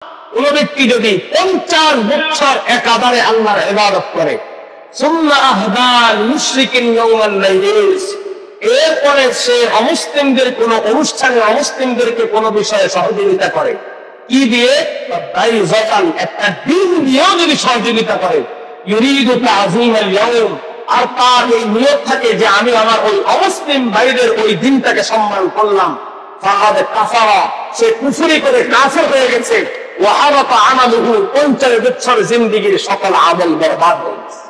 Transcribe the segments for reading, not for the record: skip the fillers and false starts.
কোন ব্যক্তি যদি 50 বছর একাধারে আল্লাহর ইবাদত করে, সুম্মা আহদাল মুশরিকিন ইয়াওমাল লাইলিস, এরপরে সে অমুসলিমদের কোন অনুষ্ঠানে অমুসলিমদেরকে কোন বিষয়ে সহযোগিতা করে, কি দিয়ে? একটা দিন দিয়েও যদি সহযোগিতা করে, ইউরিদু তাযীমাল ইয়াওম, আর তার এই নিয়ত থাকে যে আমি আমার ওই অমুসলিম ভাইদের ওই দিনটাকে সম্মান করলাম, ফাকাদ কাফারা, সে কুফরি করে কাফের হয়ে গেছে, ওয়া হাবাতা আমালুহু, 50 বছর জিন্দেগীর সকল আমল বরবাদ হয়ে গেছে।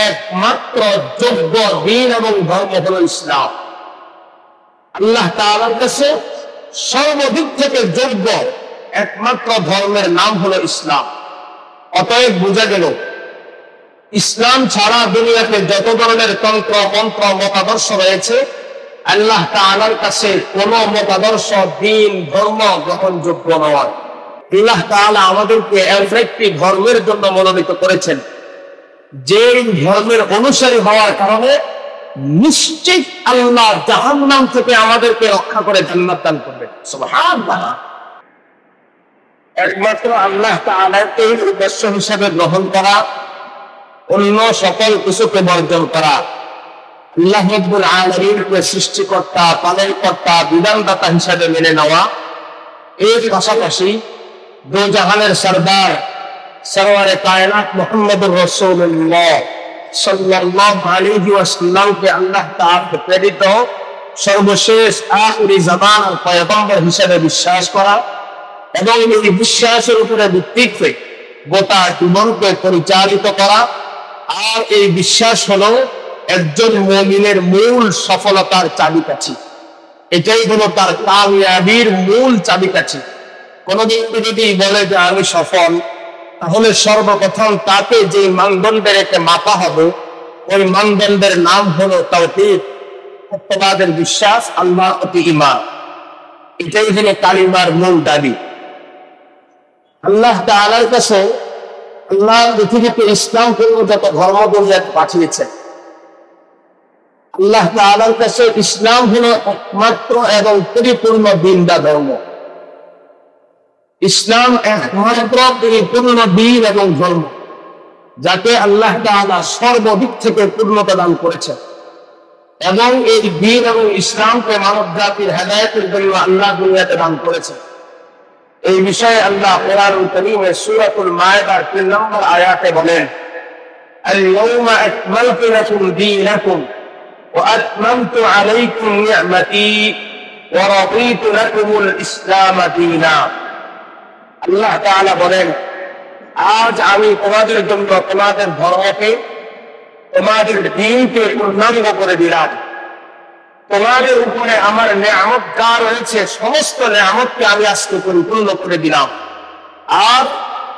একমাত্র যোগ্য দিন এবং ধর্ম হলো ইসলাম। আল্লাহ তাআলার কাছে সর্বাধিক থেকে যোগ্য একমাত্র ধর্মের নাম হলো ইসলাম। অতএব বোঝা গেল, ইসলাম ছাড়া দুনিয়াতে যত ধরনের তন্ত্র মন্ত্র মতাদর্শ রয়েছে, আল্লাহ তাআলার কাছে কোন মতাদর্শ দিন ধর্ম গ্রহণযোগ্য নয়। আল্লাহ তাআলা আমাদেরকে একটি ধর্মের জন্য মনোনীত করেছেন, যে ধর্মের অনুসারী হওয়ার কারণে নিশ্চিত আল্লাহ জাহান্নাম থেকে আমাদেরকে রক্ষা করে জান্নাত দান করবেন। সুবহানাল্লাহ। একমাত্র আল্লাহ তাআলাকে উদ্দেশ্য হিসেবে গ্রহণ করা, অন্য সকল কিছুকে বর্জন করা, আল্লাহ রাব্বুল আলামিনকে সৃষ্টিকর্তা, পালনকর্তা, বিধানদাতা হিসেবে মেনে নেওয়া, এর পাশাপাশি দো জাহানের সরদার সরওয়ারে কায়নাত মুহাম্মদুর রাসূলুল্লাহ সাল্লাল্লাহু আলাইহি ওয়াসাল্লামকে আল্লাহ তাআলা প্রেরিত সর্বশেষ আখিরি জামানার পয়গম্বর হিসেবে বিশ্বাস করা এবং এই বিশ্বাসের উপরে ভিত্তি করে গোটা জীবনকে পরিচালিত করা। আর এই বিশ্বাস হলো একজন মুমিনের মূল সফলতার চাবিকাঠি। এটাই হলো তার কামিয়াবির মূল চাবিকাঠি। কোন ব্যক্তি যদি বলে যে আমি সফল, তাহলে সর্বপ্রথম তাকে যে মানদণ্ডের একটা মাপা হবে, ওই মানদণ্ডের নাম হলো তাওহীদ, সত্যবাদের বিশ্বাস, আল্লাহর প্রতি ঈমান। এটাই হলো কালিমার মূল দাবি। আল্লাহ তাআলার কাছে আল্লাহ পৃথিবীতে ইসলাম যত ধর্ম দুনিয়াতে পাঠিয়েছেন, আল্লাহ তাআলার কাছে ইসলাম হলো একমাত্র এবং পরিপূর্ণ দিন বা ধর্ম। ইসলাম একমাত্র পরিপূর্ণ দিন এবং ধর্ম, যাকে আল্লাহ তাআলা সর্বদিক থেকে পূর্ণতা দান করেছেন। এবং এই দিন এবং ইসলামকে মানব জাতির হেদায়েতের জন্য আল্লাহ দুনিয়াতে দান করেছেন। এই বিষয়ে আল্লাহ কোরআনুল কারীমে সূরাতুল মায়েদার 3 নম্বর আয়াতে বলেন, আল-ইয়াওমা আকমালতু লাকুম দীনাকুম ওয়া আতমামতু আলাইকুম নি'মাতি ওয়া রাদিতু লাকুমুল ইসলাম দীনা। আল্লাহ তাআলা বলেন, আজ আমি তোমাদের জন্য তোমাদের ধর্মকে, তোমাদের দ্বীনকে পূর্ণাঙ্গ করে দিলাম। তোমাদের উপরে আমার নেয়ামত যা রয়েছে, সমস্ত নেয়ামতকে আমি আজকে পরিপূর্ণ করে দিলাম। আর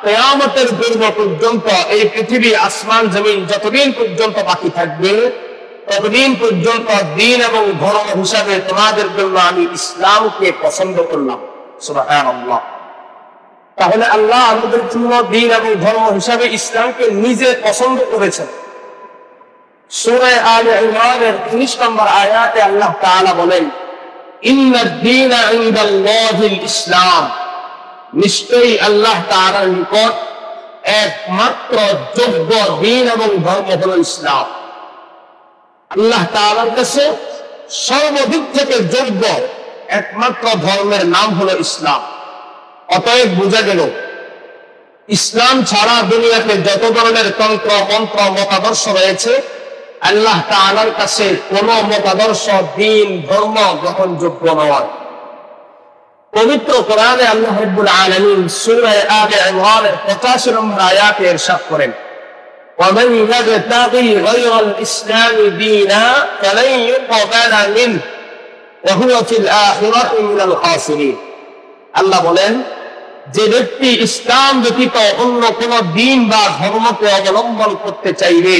কিয়ামতের দিন পর্যন্ত এই পৃথিবী, আসমান, জমিন যতদিন পর্যন্ত বাকি থাকবে, ততদিন পর্যন্ত দিন এবং ধর্ম হিসাবে তোমাদের জন্য আমি ইসলামকে পছন্দ করলাম। সুবহানাল্লাহ। তাহলে আল্লাহ আমাদের জন্য দিন এবং ধর্ম হিসাবে ইসলামকে নিজে পছন্দ করেছেন। সূরা আলে ইমরানের 19 নম্বর আয়াতে আল্লাহ তাআলা বলেন, ইন্নাদ দীনা ইনদাল্লাহিল ইসলাম, নিশ্চয়ই আল্লাহ তাআলার নিকট একমাত্র যোগ্য দিন এবং ধর্ম হলো ইসলাম। আল্লাহ তাআলার কাছে সর্বাধিক থেকে যোগ্য একমাত্র ধর্মের নাম হলো ইসলাম। অতএব বোঝা গেল, ইসলাম ছাড়া দুনিয়াতে যত ধরনের তন্ত্র মন্ত্র মতাদর্শ রয়েছে, আল্লাহ তাআলার কাছে কোন মতাদর্শ দিন ধর্ম গ্রহণযোগ্য নয়। পবিত্র কোরআনে আল্লাহ রাব্বুল আলামিন সূরা আলে ইমরানের 85 নম্বর আয়াতে ইরশাদ করেন, ومن يبتغي غير الإسلام دينا فلن يقبل منه وهو في الآخرة من الخاسرين। আল্লাহ বলেন, যে ব্যক্তি ইসলাম ব্যতীত অন্য কোন দিন বা ধর্মকে অবলম্বন করতে চাইবে,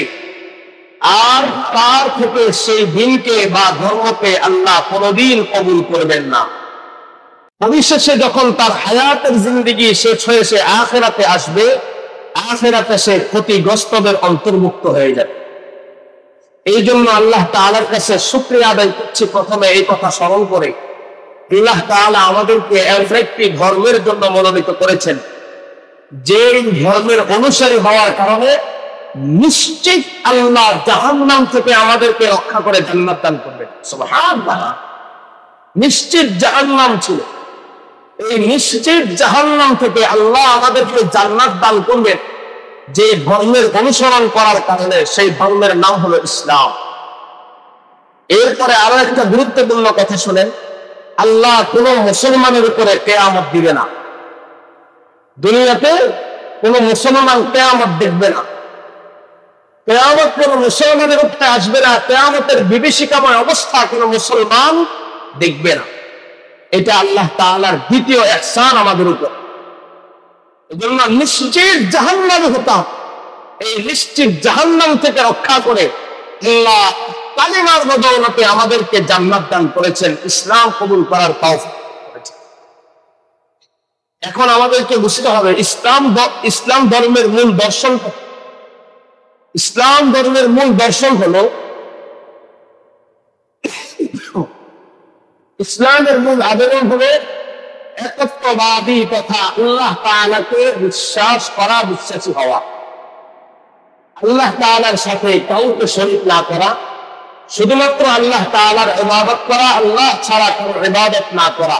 আর তার থেকে সেই দিনকে বা ধর্মকে আল্লাহ কোনদিন কবুল করবেন না। ভবিষ্যতে যখন তার হায়াতের জিন্দেগি শেষ হয়ে সে আখিরাতে আসবে, আখিরাতে সে ক্ষতিগ্রস্তদের অন্তর্ভুক্ত হয়ে যাবে। এই জন্য আল্লাহ তাআলার কাছে শুকরিয়া আদায় করছি প্রথমে এই কথা স্মরণ করে, আল্লাহ তাআলা আমাদেরকে একটি ধর্মের জন্য মনোনীত করেছেন, যে ধর্মের অনুসারী হওয়ার কারণে নিশ্চিত আল্লাহ জাহান্নাম থেকে আমাদেরকে রক্ষা করে জান্নাত দান করবেন। সুবহানাল্লাহ। নিশ্চিত জাহান্নাম ছিল, এই নিশ্চিত জাহান্নাম থেকে আল্লাহ আমাদেরকে জান্নাত দান করবেন যে ধর্মের অনুসরণ করার কারণে। সেই ধর্মের নাম হলো ইসলাম। এরপরে আরো একটা গুরুত্বপূর্ণ কথা শুনেন, আল্লাহ কোন মুসলমানের উপরে কিয়ামত দিবে না। দুনিয়াতে কোন মুসলমান কিয়ামত দেখবে না, কিয়ামত কোন মুসলমানের উপরে আসবে না, কিয়ামতের বিভীষিকাময় অবস্থা কোন মুসলমান দেখবে না। এটা আল্লাহ তাআলার দ্বিতীয় ইহসান আমাদের উপর। এজন্য নিশ্চিত জাহান্নামে হতাম, এই নিশ্চিত জাহান্নাম থেকে রক্ষা করে আল্লাহ কালিমার বদৌলতে আমাদেরকে জান্নাত দান করেছেন, ইসলাম কবুল করার তৌফিক করেছেন। এখন আমাদেরকে বুঝতে হবে ইসলাম ধর্মের মূল দর্শন। ইসলাম ধর্মের মূল দর্শন হলো, ইসলামের মূল আবেদন হলো একত্ববাদী তথা আল্লাহ তাআলাকে বিশ্বাস করা, বিশ্বাসী হওয়া। আল্লাহ তাআলার সাথে কাউকে শরীক না করা, শুধুমাত্র আল্লাহ তাআলার ইবাদত করা, আল্লাহ ছাড়া কারো ইবাদত না করা,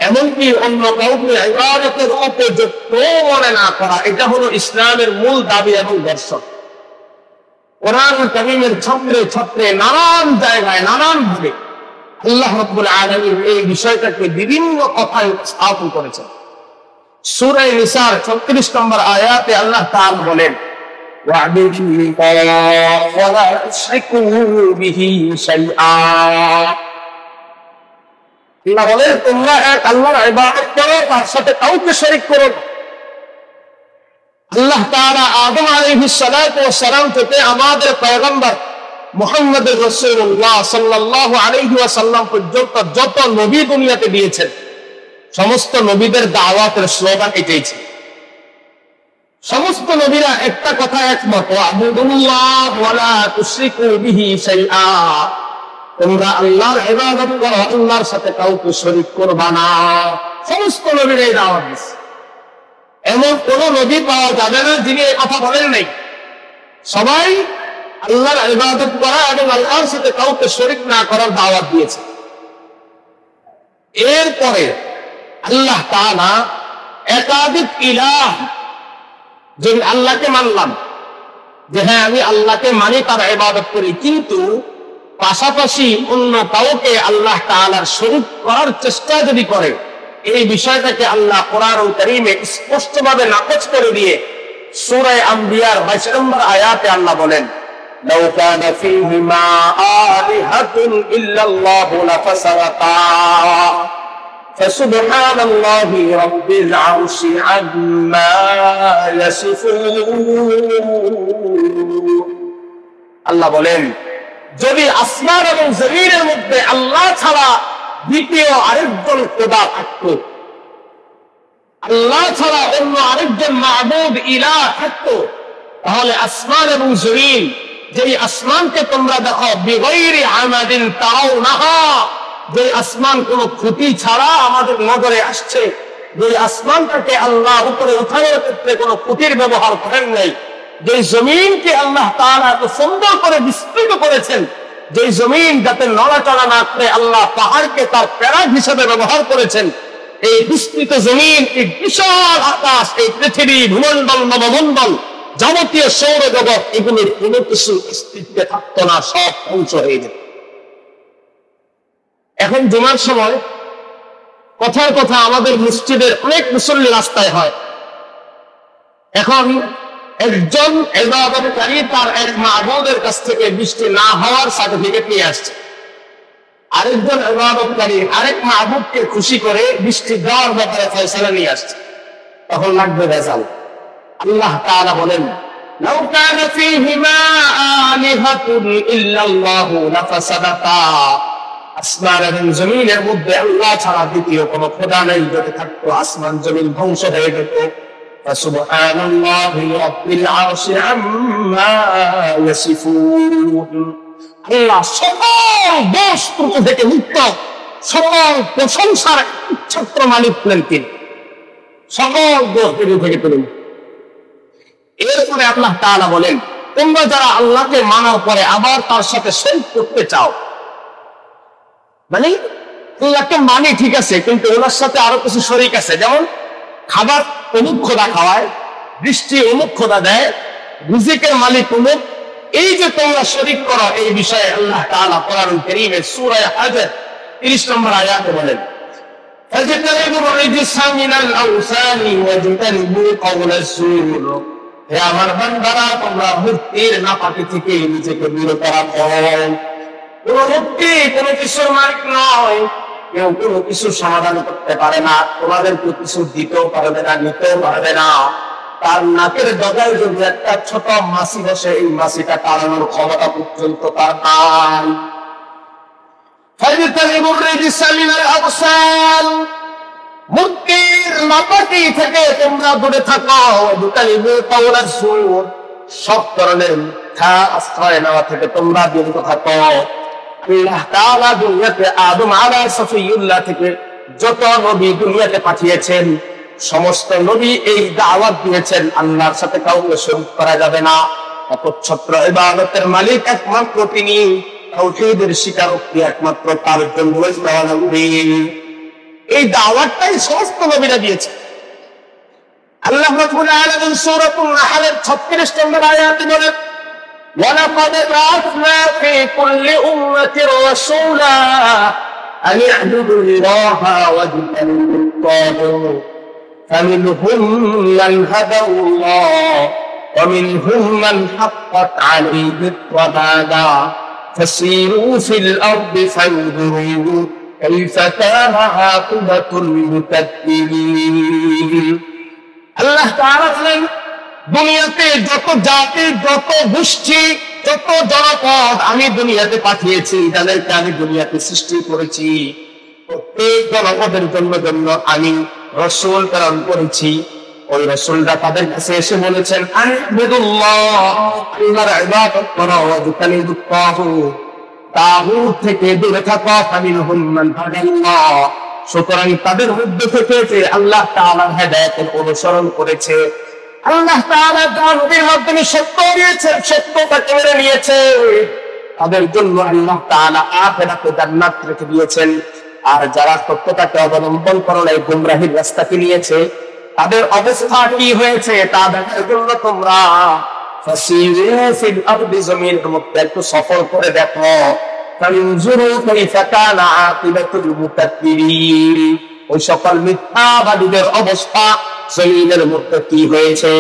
এমনকি অন্য কাউকে ইবাদতের উপযুক্ত মনে না করা। এটা হলো ইসলামের মূল দাবি এবং দর্শন। কোরআন কারীমের ছত্রে ছত্রে নানান জায়গায় নানান ভাবে আল্লাহ রাব্বুল আলামিন এই বিষয়টাকে বিভিন্ন কথায় উপস্থাপন করেছেন। সূরা নিসার 36 নম্বর আয়াতে আল্লাহ তাআলা বলেন, ওয়ালা তুশরিকু বিহি শাইআ। আল্লাহ বলেন, তোমরা এক আল্লাহর ইবাদত করো, তার সাথে কাউকে শরীক করো না। আল্লাহ তাআলা আদম আলাইহিস সালাতু ওয়াস সালাম থেকে আমাদের পয়গম্বর মুহাম্মদ রাসূলুল্লাহ সাল্লাল্লাহু আলাইহি ওয়াসাল্লাম পর্যন্ত যত নবী দুনিয়াতে দিয়েছেন, সমস্ত নবীদের দাওয়াতের স্লোগান এটাই ছিল। সমস্ত নবীরা একটা কথা একমত, আবুদুল্লাহ ওয়ালা তুশরিকু বিহি শাইআ। তোমরা আল্লাহর ইবাদত করো, আল্লাহর সাথে কাউকে শরীক করবা না। সমস্ত নবীরা এই দাওয়াত দিয়েছে। এমন কোন নবী পাওয়া যাবে না যিনি এই কথা বলেন নাই। সবাই আল্লাহর ইবাদত করা এবং আল্লাহর সাথে কাউকে শরীক না করার দাওয়াত দিয়েছে। এরপরে আল্লাহ তাআলা একাধিক ইলাহ, যদি আল্লাহকে মানলাম যে হ্যাঁ আমি আল্লাহকে মানি, তার ইবাদত করি, কিন্তু পাশাপাশি অন্য কাউকে আল্লাহ তাআলার শরীক করার চেষ্টা যদি করে, এই বিষয়টাকে আল্লাহ কোরআনুল কারীমে স্পষ্টভাবে নাকচ করে দিয়ে সূরা আম্বিয়ার 22 নম্বর আয়াতে আল্লাহ বলেন, لو كان فيهما آلهة إلا الله لفسدتا فسبحان الله رب العرش عما يصفون। আল্লাহ বলেন, যদি আসমান এবং জমিনের মধ্যে আল্লাহ ছাড়া দ্বিতীয় আরেকজন খোদা থাকতো, আল্লাহ ছাড়া অন্য আরেকজন মাবুদ ইলাহ থাকতো, তাহলে আসমান এবং জমিন, যে আসমানকে তোমরা দেখো বিগাইরি আমাদিন তারাউনাহা, যে আসমান কোন ক্ষতি ছাড়া আমাদের নজরে আসছে, যে আসমানটাকে আল্লাহ উপরে উঠানোর ক্ষেত্রে কোন ক্ষতির ব্যবহার করেন নাই, যে জমিনকে আল্লাহ তাআলা এত সুন্দর করে বিস্তৃত করেছেন, যে জমিন যাতে নড়াচড়া না করে আল্লাহ পাহাড়কে তার প্যারাগ হিসেবে ব্যবহার করেছেন, এই বিস্তৃত জমিন, এই বিশাল আকাশ, এই পৃথিবী, ভূমণ্ডল, নবমণ্ডল, যাবতীয় সৌরজগৎ, এগুলির কোনো কিছু অস্তিত্বে থাকতো না, সব ধ্বংস হয়ে যেত। এখন জুমার সময় কথার কথা আমাদের মসজিদের অনেক মুসল্লি রাস্তায় হয়। এখন একজন ইবাদতকারী তার এক মাবুদের কাছ থেকে বৃষ্টি না হওয়ার সার্টিফিকেট নিয়ে আসছে, আরেকজন ইবাদতকারী আরেক মাবুদকে খুশি করে বৃষ্টি দেওয়ার ব্যাপারে ফয়সালা নিয়ে আসছে, তখন লাগবে ভেজাল। আল্লাহ তাআলা বলেন, লাউ কানা ফীহিমা আলিহাতুন ইল্লাল্লাহু লাফাসাদাতা। আসমান এবং জমিনের মধ্যে আল্লাহ ছাড়া দ্বিতীয় কোনো খোদা নেই, যদি থাকতো আসমান জমিন ধ্বংস হয়ে যেত। ফাসুবহানাল্লাহি রাব্বিল আরশি আম্মা ইয়াসিফুন। আল্লাহ সকল দোষ ত্রুটি থেকে মুক্ত, সকল প্রশংসার একচ্ছত্র মালিক হলেন তিনি, সকল দোষ থেকে তুলে। এরপরে আল্লাহ তাআলা বলেন, তোমরা যারা আল্লাহকে মানার পরে আবার তার সাথে শরীক করতে চাও, মানে আল্লাহকে মানি ঠিক আছে, কিন্তু ওনার সাথে আরো কিছু শরীক আছে, যেমন খাবার অমুক খোদা খাওয়ায়, বৃষ্টি অমুক খোদা দেয়, রিজিকের মালিক অমুক, এই যে তোমরা শরীক করো, এই বিষয়ে আল্লাহ তাআলা কোরআনুল কারীমের সূরা হাজর 30 নম্বর আয়াতে বলেন, ফাজতানিবুর রিজসা মিনাল আওসানি ওয়াজতানিবু কাওলাস যুর। হে আমার বান্দারা, তোমরা মূর্তির নাপাকি থেকে নিজেকে বিরত রাখো। কোন মূর্তি কোন কিছুর মালিক নয়, কেউ কোনো কিছু সমাধান করতে পারে না, তোমাদেরকে কিছু দিতেও পারবে না, নিতেও পারবে না। তার নাকের ডগায় যদি একটা ছোট মাছি বসে, এই মাছিটা টানানোর ক্ষমতা পর্যন্ত তার নাই। ফাজতানিবুর রিজসা মিনাল আওসান, মূর্তির নাপাকি থেকে তোমরা দূরে থাকো। ওয়াজতানিবু কাওলাস যুর, সব ধরনের মিথ্যা আশ্রয় নেওয়া থেকে তোমরা বিরত থাকো। আল্লাহ তাআলা দুনিয়াতে আদম আলাইহিস সাফিউল্লাহ থেকে যত নবী দুনিয়াতে পাঠিয়েছেন, সমস্ত নবী এই দাওয়াত দিয়েছেন আল্লাহর সাথে কাউকে শরীক করা যাবে না, একচ্ছত্র ইবাদতের মালিক একমাত্র তিনি, তাওহীদের স্বীকারোক্তি একমাত্র তার জন্য। এই দাওয়াতটাই সমস্ত নবীরা দিয়েছে। আল্লাহ রাব্বুল আলামিন সূরাতুন নাহলের 36 নম্বর আয়াতে বলেন, وَلَقَدْ بَعَثْنَا فِي كُلِّ أُمَّةٍ رَسُولًا أَنِ اعْبُدُوا اللَّهَ وَاجْتَنِبُوا الطَّاغُوتَ فَمِنْهُم مَّنْ هَدَى اللَّهُ وَمِنْهُم مَّنْ حَقَّتْ عَلَيْهِ الضَّلَالَةُ فَسِيرُوا فِي الْأَرْضِ فَانظُرُوا كَيْفَ كَانَ عَاقِبَةُ الْمُكَذِّبِينَ। আল্লাহ তাআলা বলেন, দুনিয়াতে যত জাতি, যত গোষ্ঠী, যত জনপদ আমি দুনিয়াতে পাঠিয়েছি, তাদেরকে আমি দুনিয়াতে সৃষ্টি করেছি, প্রত্যেক জনপদের জন্য আমি রাসূল প্রেরণ করেছি। ওই রাসূলরা তাদের কাছে এসে বলেছেন, আ'বুদুল্লাহ, আল্লাহর ইবাদত করো, ওয়াজতানিবুত তাগুত, তাগুত থেকে দূরে থাকো, ফামিনহুম মান হাদাল্লাহ। সুতরাং তাদের মধ্যে থেকে যে আল্লাহ তাআলার হেদায়েতের অনুসরণ করেছে, আল্লাহ তাআলা তার নবীর মাধ্যমে সত্য দিয়েছেন, সত্যটাকে মেনে নিয়েছে, তাদের জন্য আল্লাহ তাআলা আখিরাতে জান্নাত রেখে দিয়েছেন। আর যারা সত্যটাকে অবলম্বন করে নাই, গুমরাহির রাস্তাকে নিয়েছে, তাদের অবস্থা কি হয়েছে তা দেখার জন্য তোমরা ফাসিরু ফিল আরদি, জমিনের মধ্যে একটু সফর করে দেখো, ফানজুরু কাইফা কানা আকিবাতুল মুকাদ্দিবিন, ওই সকল মিথ্যাবাদীদের অবস্থা জমিনের মধ্যে কি হয়েছে।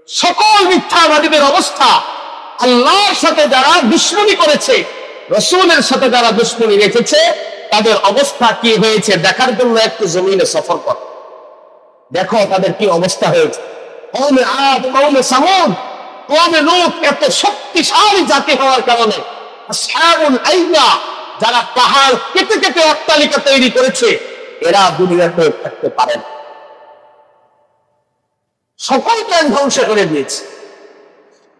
সকল মিথ্যাবাদীদের অবস্থা, আল্লাহর সাথে যারা দুশমনি করেছে, রাসূলের সাথে যারা দুশমনি রেখেছে, তাদের অবস্থা কি হয়েছে দেখার জন্য একটু জমিনে সফর কর, দেখো তাদের কি অবস্থা হয়েছে। কওমে আদ, কওমে সামুদ, কওমে লূত এত শক্তিশালী জাতি হওয়ার কারণে আসহাবুল আইকা, যারা পাহাড় কেটে কেটে অট্টালিকা তৈরি করেছে, এরা দুনিয়াতে থাকতে পারেন, সকলকে ধ্বংস করে দিয়েছে।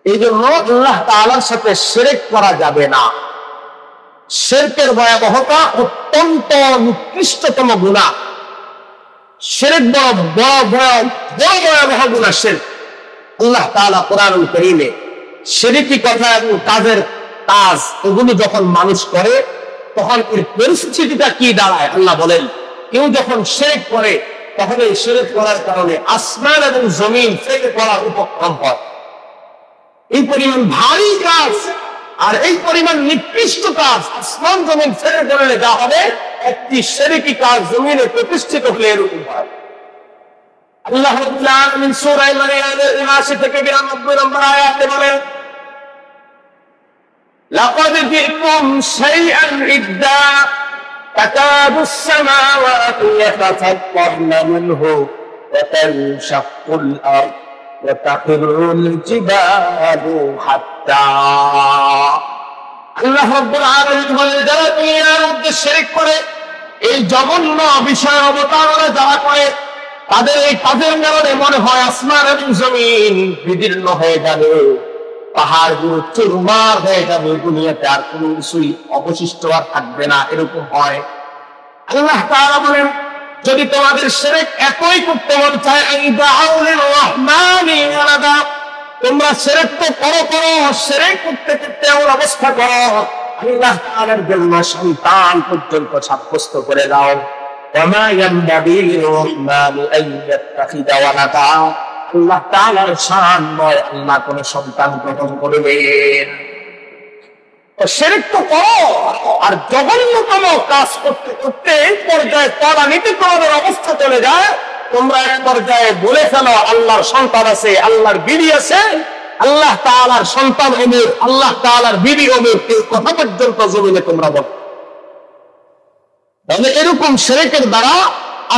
এই জন্য আল্লাহ তাআলার সাথে শিরক করা যাবে না। শিরকের ভয়াবহতা অত্যন্ত নিকৃষ্টতম গুনাহ। শিরক ভয়াবহ গুনাহ শিরক। আল্লাহ তাআলা কোরআনুল কারীমে শিরকি কথা এবং কাজের কাজ এগুলো যখন মানুষ করে, তখন এর পরিস্থিতিটা কি দাঁড়ায় আল্লাহ বলেন, কেউ যখন শিরক করে, তখন এই শিরক করার কারণে আসমান এবং জমিন ফেটে পড়ার উপক্রম হয়। এই পরিমাণ ভারী কাজ আর এই পরিমাণ নিকৃষ্ট কাজ আসমান জমিন ফেটে পড়লে যা হবে, একটি শিরকি কাজ জমিনে প্রতিষ্ঠিত হলে এরকম হয়। আল্লাহ রাব্বুল আলামিন সূরা মারিয়ামের 79 থেকে 92 নম্বর আয়াতে বলেন, লাকাদ জি'তুম শাইআন ইদ্দা تكاد السماوات يتفطرن منه وتنشق الأرض وتخر الجبال حتى। আল্লাহ রাব্বুল আলামিন বলেন, যারা দুনিয়ার মধ্যে শিরক করে, এই জঘন্য বিষয় অবতারণা যারা করে, তাদের এই কাজের কারণে মনে হয় আসমান এবং জমিন বিদীর্ণ হয়ে যাবে, পাহাড়গুলো চুরমার হয়ে যাবে, দুনিয়াতে আর কোনো কিছুই অবশিষ্ট আর থাকবে না, এরকম হয়। আল্লাহ তাআলা বলেন, যদি তোমাদের শিরক এতই করতে মন চায়, তোমরা শিরক তো করো, শিরক করতে করতে এমন অবস্থা করো আল্লাহ তাআলার জন্য সন্তান পর্যন্ত সাব্যস্ত করে দাও। ওয়ামা ইয়ানবাগি লির-রাহমানি আন ইয়াত্তাখিযা ওয়ালাদা, আল্লাহ তাআলার শান নয় আল্লাহ কোন সন্তান গ্রহণ করবেন। শিরক তো করো, আর জঘন্যতম কাজ করতে করতে এই পর্যায়ে তলানিতে তোমাদের অবস্থা চলে যায়, তোমরা এক পর্যায়ে বলে ফেলো আল্লাহর সন্তান আছে, আল্লাহর বিবি আছে, আল্লাহ তাআলার সন্তান অমুক, আল্লাহ তাআলার বিবি অমুক, এই কথা পর্যন্ত জমিনে তোমরা বলো। তাহলে এরকম শিরকের দ্বারা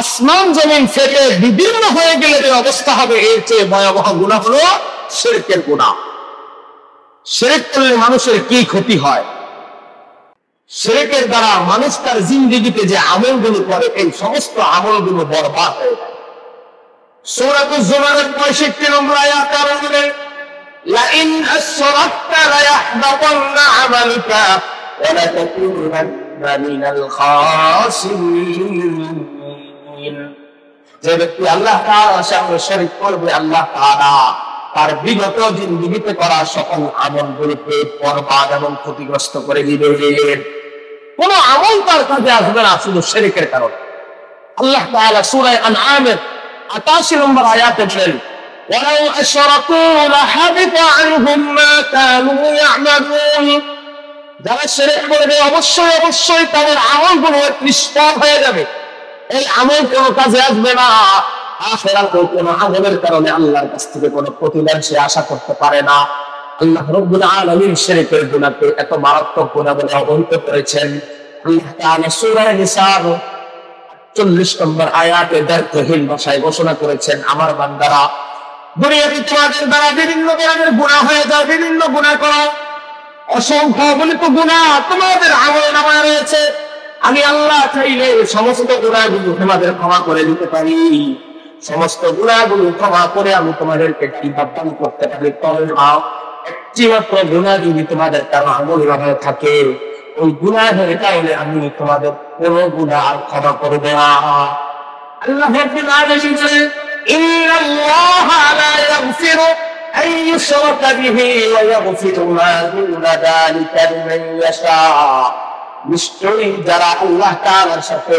আসমান জমিন ফেটে বিভিন্ন হয়ে গেলে যে অবস্থা হবে, এর চেয়ে ভয়াবহ গুনাহ হলো শিরকের গুনাহ। শিরক করলে মানুষের কি ক্ষতি হয়? শিরকের দ্বারা মানুষ তার জিন্দেগিতে যে আমলগুলো করে, এই সমস্ত আমলগুলো বরবাদ হয়ে যায়। সূরা আয-জুমারের 65 নম্বর আয়াতে আল্লাহ বলেন, লাইন আশরাকতা লায়াহবাতান্না আমালুকা ওয়া লাতাকুনান্না মিনাল খাসিরিন। যে ব্যক্তি আল্লাহ তাআলার সাথে শিরক করবে, আল্লাহ তাআলা তার বিগত জিন্দেগিতে করা সকল আমলগুলোকে বরবাদ এবং ক্ষতিগ্রস্ত করে দিবেন। কোন আমল তার কাজে আসবে না, শুধু শিরকের কারণে। আল্লাহ তাআলা সূরা আনআমের 88 নম্বর আয়াতে বলেন, ওয়ালাউ আশরাকু লাহাবিতা আনহুম মা কানু ইয়ামালুন। যারা শিরক করবে অবশ্যই তাদের আমলগুলো নিষ্ফল হয়ে যাবে, এই আমল কোনো কাজে আসবে না। আখিরাতে কোনো আমলের কারণে আল্লাহর কাছ থেকে কোনো প্রতিদান সে আশা করতে পারে না। আল্লাহ রাব্বুল আলামিন শিরকের গুনাহকে এত মারাত্মক গুনাহ বলে অবহিত করেছেন। আল্লাহ তাআলা সূরা নিসার 40 নম্বর আয়াতে দীর্ঘহীন ভাষায় ঘোষণা করেছেন, আমার বান্দারা, দুনিয়াতে তোমাদের দ্বারা বিভিন্ন ধরনের গুনাহ হয়ে যায়, বিভিন্ন গুনাহ করো, অসংখ্য অগণিত গুনাহ তোমাদের আমলনামায় রয়েছে। আমি আল্লাহ চাইলে সমস্ত গুনাহগুলো তোমাদের ক্ষমা করে দিতে পারি, সমস্ত গুনাহগুলো ক্ষমা করে আমি তোমাদেরকে কিতাব দান করতে পারি। তবে একটি মাত্র গুনাহ যদি তোমাদের কারো আমলনামায় থাকে, ওই গুনাহের কারণে আমি তোমাদের কোনো গুনাহ আর ক্ষমা করব না। আল্লাহ রাব্বুল আলামিন বলেন, ইন্নাল্লাহা লা ইয়াগফিরু আন ইউশরাকা বিহি ওয়া ইয়াগফিরু মা দুনা যালিকা লিমান ইয়াশা। নিশ্চয়ই যারা আল্লাহ তাআলার সাথে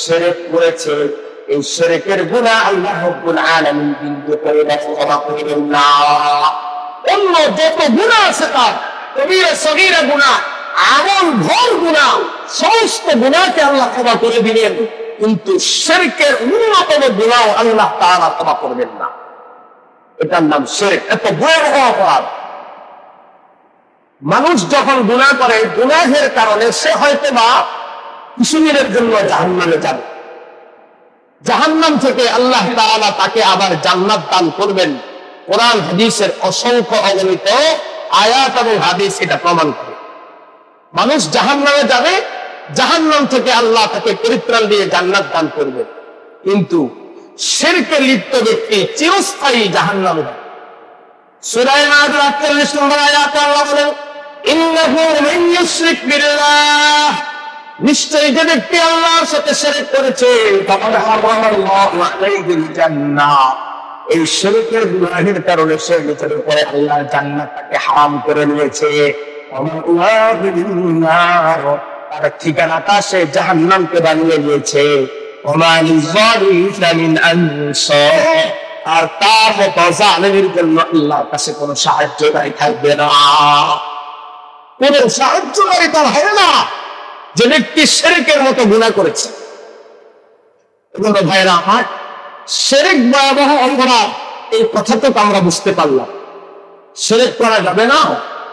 শিরক করেছে, এই শিরকের গুনাহ আল্লাহ রাব্বুল আলামিন বিন্দু পরিমাণ ক্ষমা করবেন না। অন্য যত গুনাহ আছে, তার কবিরা সগীরা গুনাহ, আমল ভর গুনাহ, সমস্ত গুনাহকে আল্লাহ ক্ষমা করে দিবেন, কিন্তু শিরকের ন্যূনতম গুনাহ আল্লাহ তাআলা ক্ষমা করবেন না। এটার নাম শিরক। এত ভয়াবহ অপরাধ। মানুষ যখন গুনাহ করে, গুনাহের কারণে সে হয়তো বা কিছুদিনের জন্য জাহান্নামে যাবে, জাহান্নাম থেকে আল্লাহ তাআলা তাকে আবার জান্নাত দান করবেন। কোরআন হাদিসের অসংখ্য অগণিত আয়াত এবং হাদিস এটা প্রমাণ করে। মানুষ জাহান্নামে যাবে, জাহান্নাম থেকে আল্লাহ তাকে পরিত্রাণ দিয়ে জান্নাত দান করবে, কিন্তু শিরকে লিপ্ত ব্যক্তি চিরস্থায়ী জাহান্নামে যাবে। সূরা আন-নাজল 48 নম্বর আয়াতে আল্লাহ বলেন, ইন্নাহু মান ইউশরিক বিল্লাহ, নিশ্চয়ই যে ব্যক্তি আল্লাহর সাথে শিরক করেছে, ফাকাদ হারামাল্লাহু আলাইহিল জান্নাহ, এই শিরকের গুনাহের কারণে সে নিজের উপরে আল্লাহর জান্নাতকে হারাম করে নিয়েছে। তার ঠিকানাটা সে জাহান্নামকে বানিয়ে নিয়েছে। আর তার মতো জালিমের জন্য আল্লাহর কাছে কোনো সাহায্যকারী থাকবে না, কোন সাহায্যকারী তার হবে না যে ব্যক্তি শিরকের মতো গুনাহ করেছে। ভাইরা আমার, শিরক ভয়াবহ অপরাধ, এই কথা তো আমরা বুঝতে পারলাম। শিরক করা যাবে না,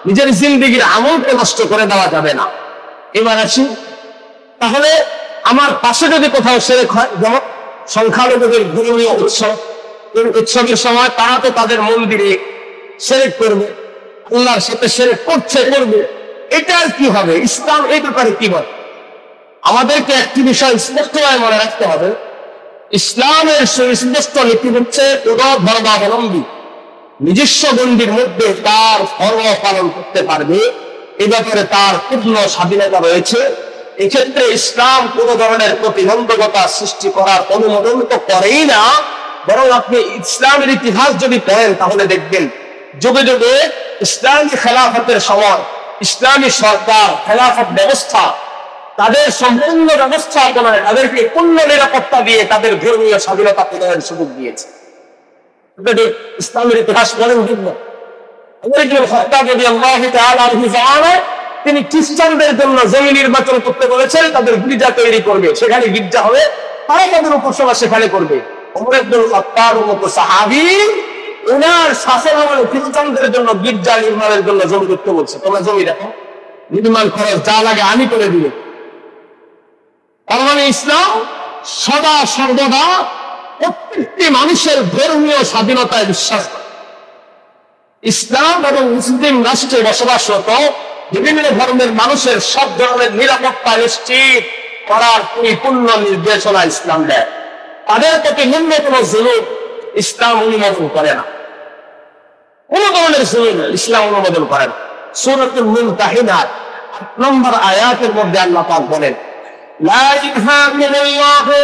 নিজের জিন্দেগির আমলকে নষ্ট করে দেওয়া যাবে না। এবার আসি, তাহলে আমার পাশে যদি কোথাও শিরক হয়, যেমন সংখ্যালঘুদের ধর্মীয় উৎসব, উৎসবের সময় তারা তো তাদের মন্দিরে শিরক করবে, আল্লাহর সাথে শিরক করবে, এটা আর কি হবে? ইসলাম এই ব্যাপারে কি বলে? আমাদেরকে একটি বিষয় স্পষ্টভাবে মনে রাখতে হবে, ইসলামের সুস্পষ্ট নীতি হচ্ছে উদার ধর্মাবলম্বী নিজস্ব গণ্ডির মধ্যে তার ধর্ম পালন করতে পারবে, এ ব্যাপারে তার পূর্ণ স্বাধীনতা রয়েছে। এক্ষেত্রে ইসলাম কোন ধরনের প্রতিবন্ধকতা সৃষ্টি করার অনুমোদন তো করেই না, বরং আপনি ইসলামের ইতিহাস যদি পড়েন তাহলে দেখবেন যুগে যুগে ইসলামী খেলাফতের সময় ইসলামী সরকার খেলাফত ব্যবস্থা তাদের সম্পূর্ণ ব্যবস্থাপনায় তাদেরকে পূর্ণ নিরাপত্তা দিয়ে তাদের ধর্মীয় স্বাধীনতা প্রদানের সুযোগ দিয়েছে। ইসলামের ইতিহাস বলেন তিনি খ্রিস্টানদের জন্য জমি নির্বাচন করতে বলেছেন, তাদের গির্জা তৈরি করবে, সেখানে গির্জা হবে, তারা তাদের উপাসনা সেখানে করবে। ওমর ইবনুল খাত্তাবের মতো সাহাবী ওনার শাসনামলে খ্রিস্টানদের জন্য গির্জা নির্মাণের জন্য জমি করতে বলছে, তোমরা জমি দেখো, নির্মাণ খরচ যা লাগে আমি করে দিবে। তার মানে ইসলাম সদা সর্বদা প্রত্যেকটি মানুষের ধর্মীয় স্বাধীনতায় বিশ্বাস করে। ইসলাম এবং মুসলিম রাষ্ট্রে বসবাসরত বিভিন্ন ধর্মের মানুষের সব ধরনের নিরাপত্তা নিশ্চিত করার পরিপূর্ণ নির্দেশনা ইসলাম দেয়। তাদের প্রতি ন্যূনতম জুলুম ইসলাম অনুমোদন করে না, কোন ধরনের জুলুম ইসলাম অনুমোদন করে না। সূরাতুল মুমতাহিনার ৮ নম্বর আয়াতের মধ্যে আল্লাহ পাক বলেন, লা ইয়ানহাকুমুল্লাহু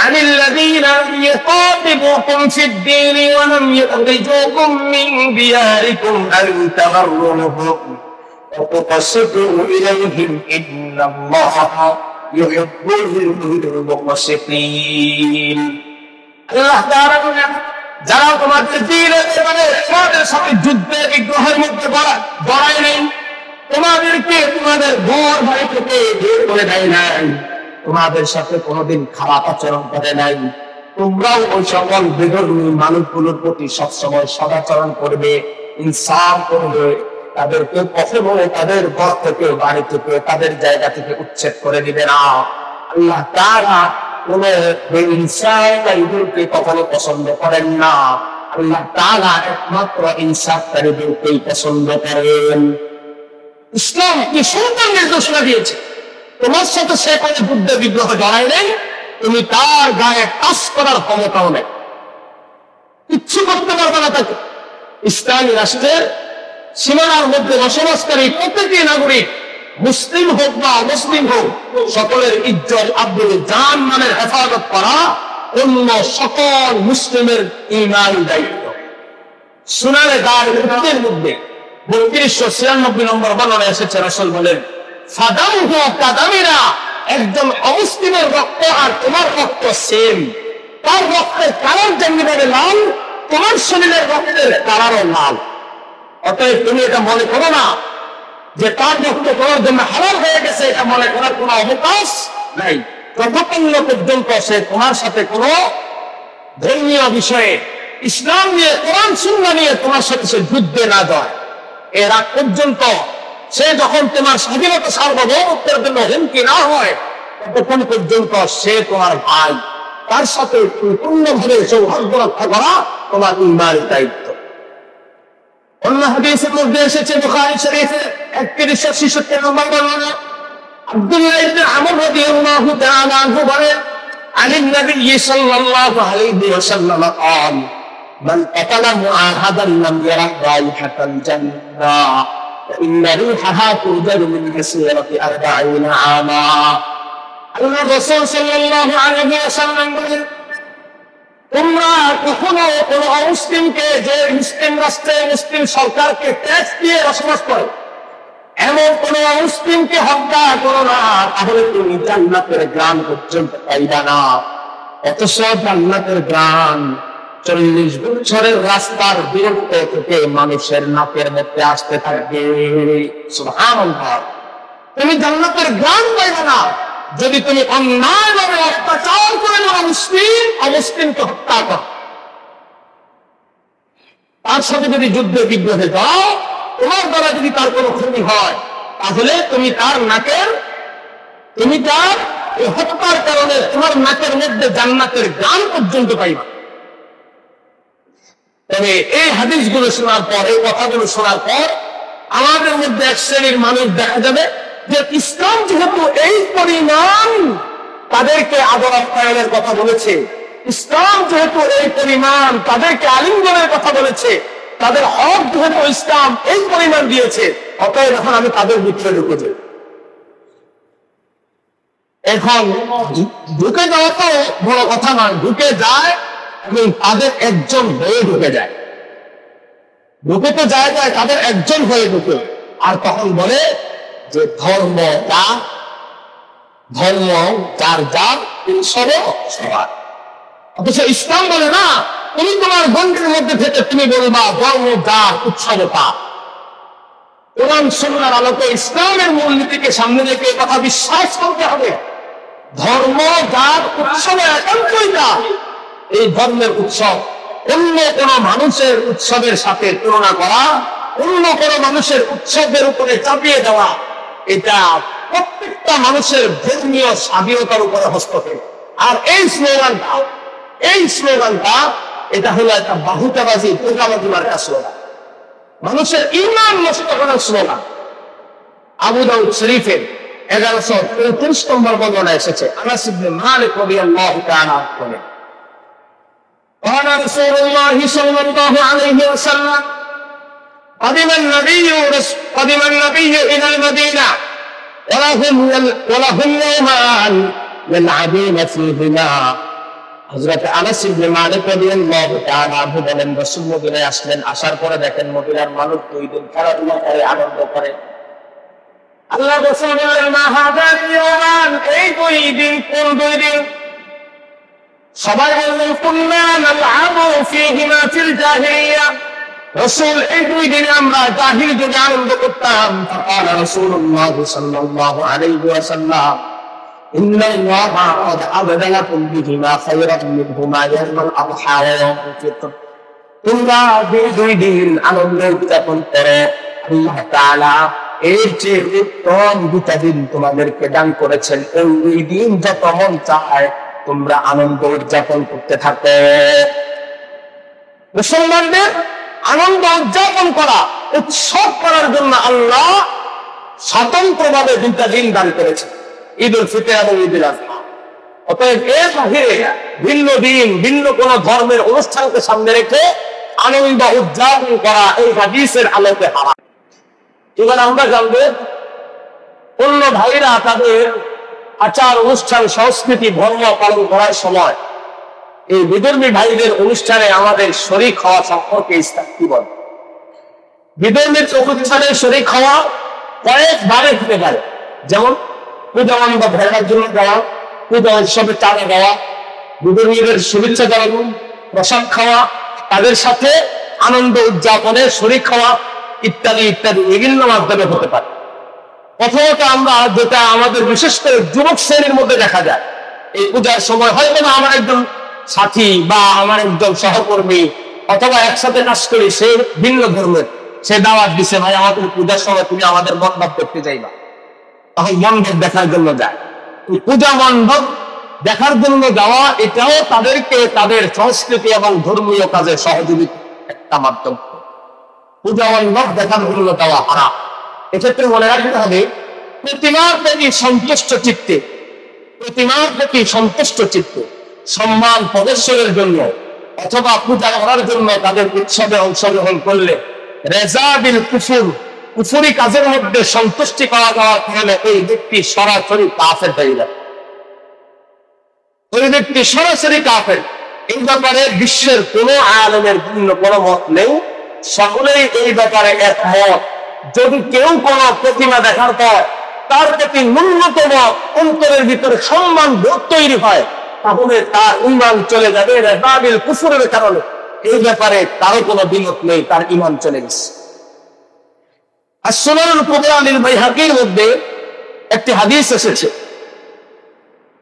আনিল লাযীনা ইউকাতিবুকুম ফিদ-দীনি ওয়া লাম ইউখরিজুকুম মিন দিয়ারিকুম আন তাবাররুহুম ওয়া তুকসিতু ইলাইহিম ইন্নাল্লাহা ইউহিব্বুল মুকসিতিন। আল্লাহ তাআলা বলেন, যারা তোমাদের দ্বীনের ব্যাপারে তোমাদের সাথে যুদ্ধে বিগ্রহের মধ্যে জড়ায় নেই, তোমাদেরকে তোমাদের ঘর বাড়ি থেকে বের করে দেয় নাই, তোমাদের সাথে কোনোদিন খারাপ আচরণ করে নাই, তোমরাও ওই সকল বেধর্মী মানুষগুলোর প্রতি সবসময় সদাচরণ করবে, ইনসাফ করবে, তাদেরকে পথে বলে তাদের ঘর থেকে বাড়ি থেকে তাদের জায়গা থেকে উচ্ছেদ করে দিবে না। আল্লাহ তাআলা কোন বেইনসাফকারীদেরকে কখনো পছন্দ করেন না। আল্লাহ তাআলা একমাত্র ইনসাফকারীদেরকেই পছন্দ করেন। ইসলাম কি সুন্দর নির্দেশনা দিয়েছে, তোমার সাথে সে কোনো যুদ্ধে বিগ্রহ জড়ায় নেই, তুমি তার গায়ে টাচ করার ক্ষমতাও নেই, কিচ্ছু করতে পারবে না তাকে। ইসলামী রাষ্ট্রের সীমানার মধ্যে বসবাসকারী প্রত্যেকটি নাগরিক, মুসলিম হোক বা মুসলিম হোক, সকলের ইজ্জত আব্রুর জান মালের হেফাজত করা অন্য সকল মুসলিমের ঈমানি দায়িত্ব। সুনানে দারির মধ্যে 3296 নম্বর বর্ণনা এসেছে, রাসূল বলেন, ফাদামহু কাদামিনা, একজন অমুসলিমের রক্ত আর তোমার রক্ত সেম, তার রক্তের কালার যেমনিভাবে লাল, তোমার শরীরের রক্তের কালারও লাল। অতএব তুমি এটা মনে করো না যে তার রক্ত তোমার জন্য হালাল হয়ে গেছে, এটা মনে করার কোনো অবকাশ নাই, ততক্ষণ পর্যন্ত সে তোমার সাথে কোনো ধর্মীয় বিষয়ে ইসলাম নিয়ে কোরআন সুন্নাহ নিয়ে তোমার সাথে সে যুদ্ধে না যায়। এর আগ পর্যন্ত সে যখন তোমার স্বাধীনতা সার্বভৌমত্বের জন্য হুমকি না হয়, ততক্ষণ পর্যন্ত সে তোমার ভাই, তার সাথে পূর্ণভাবে সৌহার্দ্য রক্ষা করা তোমার ঈমানের দায়িত্ব। অন্য হাদিসের মধ্যে এসেছে বুখারী শরীফে 3166 নম্বর বর্ণনা, আব্দুল্লাহ ইবনে আমর রাদিয়াল্লাহু তাআলা আনহু বলেন, আনিন নবী সাল্লাল্লাহু আলাইহি ওয়াসাল্লাম قال من قتل معاهدا لم يرى رائحة الجنة فإن ريحها توجد من مسيرة 40 عاما। আল্লাহ রাসূল সাল্লাল্লাহু আলাইহি ওয়াসাল্লাম বলেন, তোমরা কখনো কোন অমুসলিমকে, যে মুসলিম রাষ্ট্রে মুসলিম সরকারকে ট্যাক্স দিয়ে বসবাস করে, এমন কোন অমুসলিমকে হত্যা করো না, তাহলে তুমি জান্নাতের গ্রাম পর্যন্ত পাইবা না। অথচ জান্নাতের গ্রাম 40 বছরের রাস্তার দূরত্ব থেকে মানুষের নাকের মধ্যে আসতে থাকবে। সুবহানাল্লাহ, তুমি জান্নাতের গ্রাম পাইবা না যদি তুমি অন্যায়ভাবে অত্যাচার করে না অমুসলিমকে হত্যা করো, তার সাথে যদি যুদ্ধে বিগ্রহে যাও, তোমার দ্বারা যদি তার কোনো ক্ষতি হয়, তাহলে তুমি তার হত্যার কারণে তোমার নাকের মধ্যে জান্নাতের গান পর্যন্ত পাইবা। তবে এই হাদিসগুলো শোনার পর, এই কথাগুলো শোনার পর আমাদের মধ্যে এক শ্রেণীর মানুষ দেখা যাবে যে ইসলাম যেহেতু এই পরিমাণ তাদেরকে আদর আপ্যায়নের কথা বলেছে, ইসলাম যেহেতু এই পরিমাণ তাদেরকে আলিঙ্গনের কথা বলেছে, তাদের হক যেহেতু ইসলাম এই পরিমাণ দিয়েছে, অতএব এখন আমি তাদের ভিতরে ঢুকে যাই। এখন ঢুকে যাওয়া তো বড় কথা নয়, ঢুকে যায় এবং তাদের একজন হয়ে ঢুকে যায়। ঢুকে তো যায় তাদের একজন হয়ে ঢুকে, আর তখন বলে যে ধর্ম যার যার সবার। অথচ ইসলাম বলে না, তুমি তোমার গণ্ডির মধ্যে থেকে তুমি বলবা ধর্ম যার উৎসবতা। কোরআন সুন্নাহর আলোকে ইসলামের মূলনীতিকে সামনে রেখে কথা বিশ্বাস করতে হবে। ধর্ম যার উৎসবে একান্তই না, এই ধর্মের উৎসব অন্য কোন মানুষের উৎসবের সাথে তুলনা করা, অন্য কোন মানুষের উৎসবের উপরে চাপিয়ে দেওয়া, এটা প্রত্যেকটা মানুষের ধর্মীয় স্বাধীনতার উপরে হস্তক্ষেপ। আর এই স্লোগানটা এটা হলো একটা বাহুতাবাজি, প্রজাবাজি মার্কা স্লোগান, মানুষের ঈমান নষ্ট করার স্লোগান। আবু দাউদ শরীফের 1133 নম্বর বর্ণনা এসেছে, আনাস ইবনে মালিক রাদিয়াল্লাহু তাআলা বলেন, قال رسول الله صلى الله عليه وسلم قدم النبي إلى المدينة ولهم يومان يلعبون فيهما। হযরত আনাস ইবনে মালিক রাদিয়াল্লাহু তাআলা আনহু বলেন, রাসূল মদিনায় আসলেন, আসার পরে দেখেন মদিনার মানুষ 2 দিন খেলাধুলা করে, আনন্দ করে। আল্লাহ রাসূল বলেন, মা হাযা ইয়াওমান, এই 2 দিন কোন 2 দিন? সবাই বললেন, কুননা নালআবু ফীহিমা ফিল জাহিলিয়া, রাসূল এই 2 দিনে আমরা জাহিল যুগে আনন্দ করতাম। ফাকাল রাসূলুল্লাহ সাল্লাল্লাহু আলাইহি ওয়াসাল্লাম, ইন্নাল্লাহা ক্বাদ আবদালাকুম বিহিমা খায়রান মিনহুমা ইয়াওমাল আযহা ওয়া ইয়াওমুল ফিতর। তোমরা যে 2 দিন আনন্দ উদযাপন করো, আল্লাহ তাআলা এর চেয়ে উত্তম 2টা দিন তোমাদেরকে দান করেছেন। এই 2 দিন যত মন চায় তোমরা আনন্দ উদযাপন করতে থাকো। মুসলমানদের আনন্দ উদযাপন করা, উৎসব করার জন্য আল্লাহ স্বতন্ত্রভাবে 2টা দিন দান করেছেন, ঈদ উল ফিতর এবং ঈদ উল আযহা। অতএব এর বাহিরে ভিন্ন দিন, ভিন্ন কোন ধর্মের অনুষ্ঠানকে সামনে রেখে আনন্দ উদযাপন করা এই হাদিসের আলোকে হারাম। এবার আমরা জানবো, অন্য ভাইরা তাদের আচার অনুষ্ঠান সংস্কৃতি ধর্ম পালন করার সময় এই বিধর্মী ভাইদের অনুষ্ঠানে আমাদের শরীক হওয়া সম্পর্কে ইসলাম কি বলে? বিধর্মীর অনুষ্ঠানে শরীক হওয়া কয়েকবারে হতে পারে, যেমন পূজা মণ্ডপ ভেড়ার জন্য যাওয়া, পূজা উৎসবে চাঁদা দেওয়া, বিধর্মীদের শুভেচ্ছা জানানো, প্রসাদ খাওয়া, তাদের সাথে আনন্দ উদযাপনে শরীক হওয়া ইত্যাদি ইত্যাদি বিভিন্ন মাধ্যমে হতে পারে। প্রথমত আমরা যেটা আমাদের বিশেষ করে যুবক শ্রেণীর মধ্যে দেখা যায়, এই পূজার সময় হয়তো না আমার একজন সাথী বা আমার একজন সহকর্মী অথবা একসাথে কাজ করি, সে ভিন্ন ধর্মের, সে দাওয়াত দিছে, ভাই আমাদের পূজার সময় তুমি আমাদের মণ্ডপ দেখতে যাইবা, তখন মণ্ডপ দেখার জন্য যায়। পূজা মণ্ডপ দেখার জন্য যাওয়া এটাও তাদেরকে তাদের সংস্কৃতি এবং ধর্মীয় কাজে সহযোগিতা একটা মাধ্যম। পূজা মণ্ডপ দেখার জন্য যাওয়া হারাম। এক্ষেত্রে মনে রাখতে হবে, প্রতিমার প্রতি সন্তুষ্ট চিত্তে সম্মান প্রদর্শনের জন্য অথবা পূজা করার জন্য তাদের উৎসবে অংশগ্রহণ করলে রেজা বিল কুফরি কাজের মধ্যে সন্তুষ্টি পাওয়া যাওয়ার কারণে এই ব্যক্তি সরাসরি কাফের হয়ে যাবে। ওই ব্যক্তি সরাসরি কাফের। এই ব্যাপারে বিশ্বের কোন আলেমের ভিন্ন কোন মত নেই, সকলেই এই ব্যাপারে একমত। যদি কেউ কোন প্রতিমা দেখার পর তার প্রতি ন্যূনতম অন্তরের ভিতরে সম্মান বোধ তৈরি হয়, তাহলে তার ঈমান চলে যাবে রেজাবিল কুফরের কারণে। এই ব্যাপারে তারও কোনো দ্বিমত নেই, তার ঈমান চলে গেছে। আর সুনানুল কুবরা লিল বাইহাকির মধ্যে একটি হাদিস এসেছে,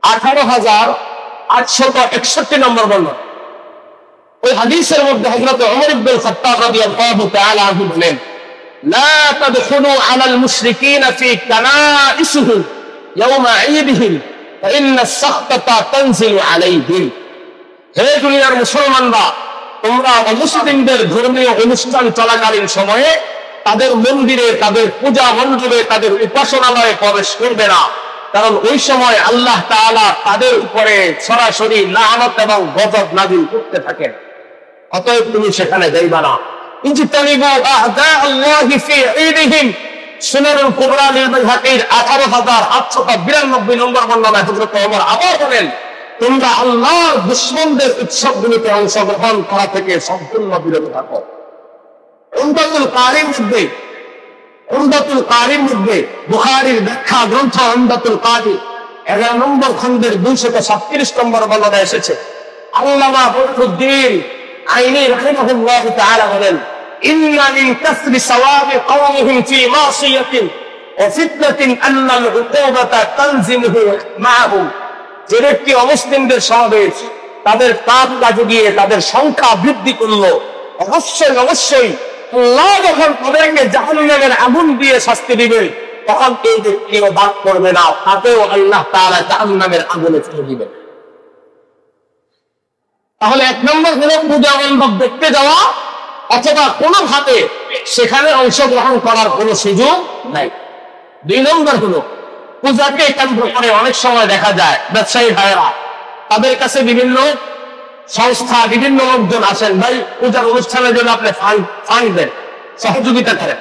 18,861 নম্বর বর্ণনা। ওই হাদিসের মধ্যে হযরত ওমর ইবনে খাত্তাব রাদিয়াল্লাহু তাআলা আনহু বলেন, লা তাদখুলু আলাল মুশরিকিনা ফি কানাইসিহিম ইয়াওমা ঈদিহিম ফাইন্না আস-সাখতাতা তানজিলু আলাইহিম। হে দুনিয়ার মুসলমানরা, তোমরা অমুসলিমদের ধর্মীয় অনুষ্ঠান চলাকালীন সময়ে তাদের মন্দিরে, তাদের পূজা মণ্ডপে, তাদের উপাসনালয়ে প্রবেশ করবে না, কারণ ওই সময় আল্লাহ তাআলা তাদের উপরে সরাসরি লানত এবং গজব নাযিল করতে থাকেন। অতএব তুমি সেখানে যাইবা না। ইজতানিবু আ'দা আল্লাহি ফি ঈদিহিম, সুনানুল কুবরা লিল বাইহাকির 18892 নম্বর বর্ণনায় হযরত ওমর আবার বলেন, তোমরা আল্লাহর দুশমনদের উৎসবগুলোতে অংশগ্রহণ করা থেকে সম্পূর্ণ বিরত থাকো। উমদাতুল কারির মধ্যে বুখারীর ব্যাখ্যা গ্রন্থ উমদাতুল কারি 11 নম্বর খণ্ডের 237 নম্বর বর্ণনায় এসেছে, আল্লামা ফখরুদ্দীন আইনি রাহিমাহুল্লাহ তাআলা বলেন, ইন্না মিন কাসরি সাওয়াবি কওমিহিম ফি মাসিয়াতিন ওয়া ফিতনাতিন আন্নাল উকুবাতা তানজিমুহু মাআহুম। যে ব্যক্তি অমুসলিমদের সমাবেশ তাদের পাপ কাজে গিয়ে তাদের সংখ্যা বৃদ্ধি করলো, অবশ্যই আল্লাহ যখন তাদেরকে জাহান্নামের আগুন দিয়ে শাস্তি দিবে, তখন এই ব্যক্তিও বাদ করবে না, তাকেও আল্লাহ তাআলা জাহান্নামের আগুনে ফেলে দিবেন। তাহলে 1 নম্বর হলো পূজা মণ্ডপ দেখতে যাওয়া অথবা কোনোভাবে সেখানে অংশগ্রহণ করার কোনো সুযোগ নাই। 2 নম্বর হলো পূজাকে কেন্দ্র করে অনেক সময় দেখা যায় ব্যবসায়ী ভাইয়েরা তাদের কাছে বিভিন্ন সংস্থা বিভিন্ন লোকজন আসেন, ভাই পূজার অনুষ্ঠানের জন্য আপনি ফান্ড দেন, সহযোগিতা করেন,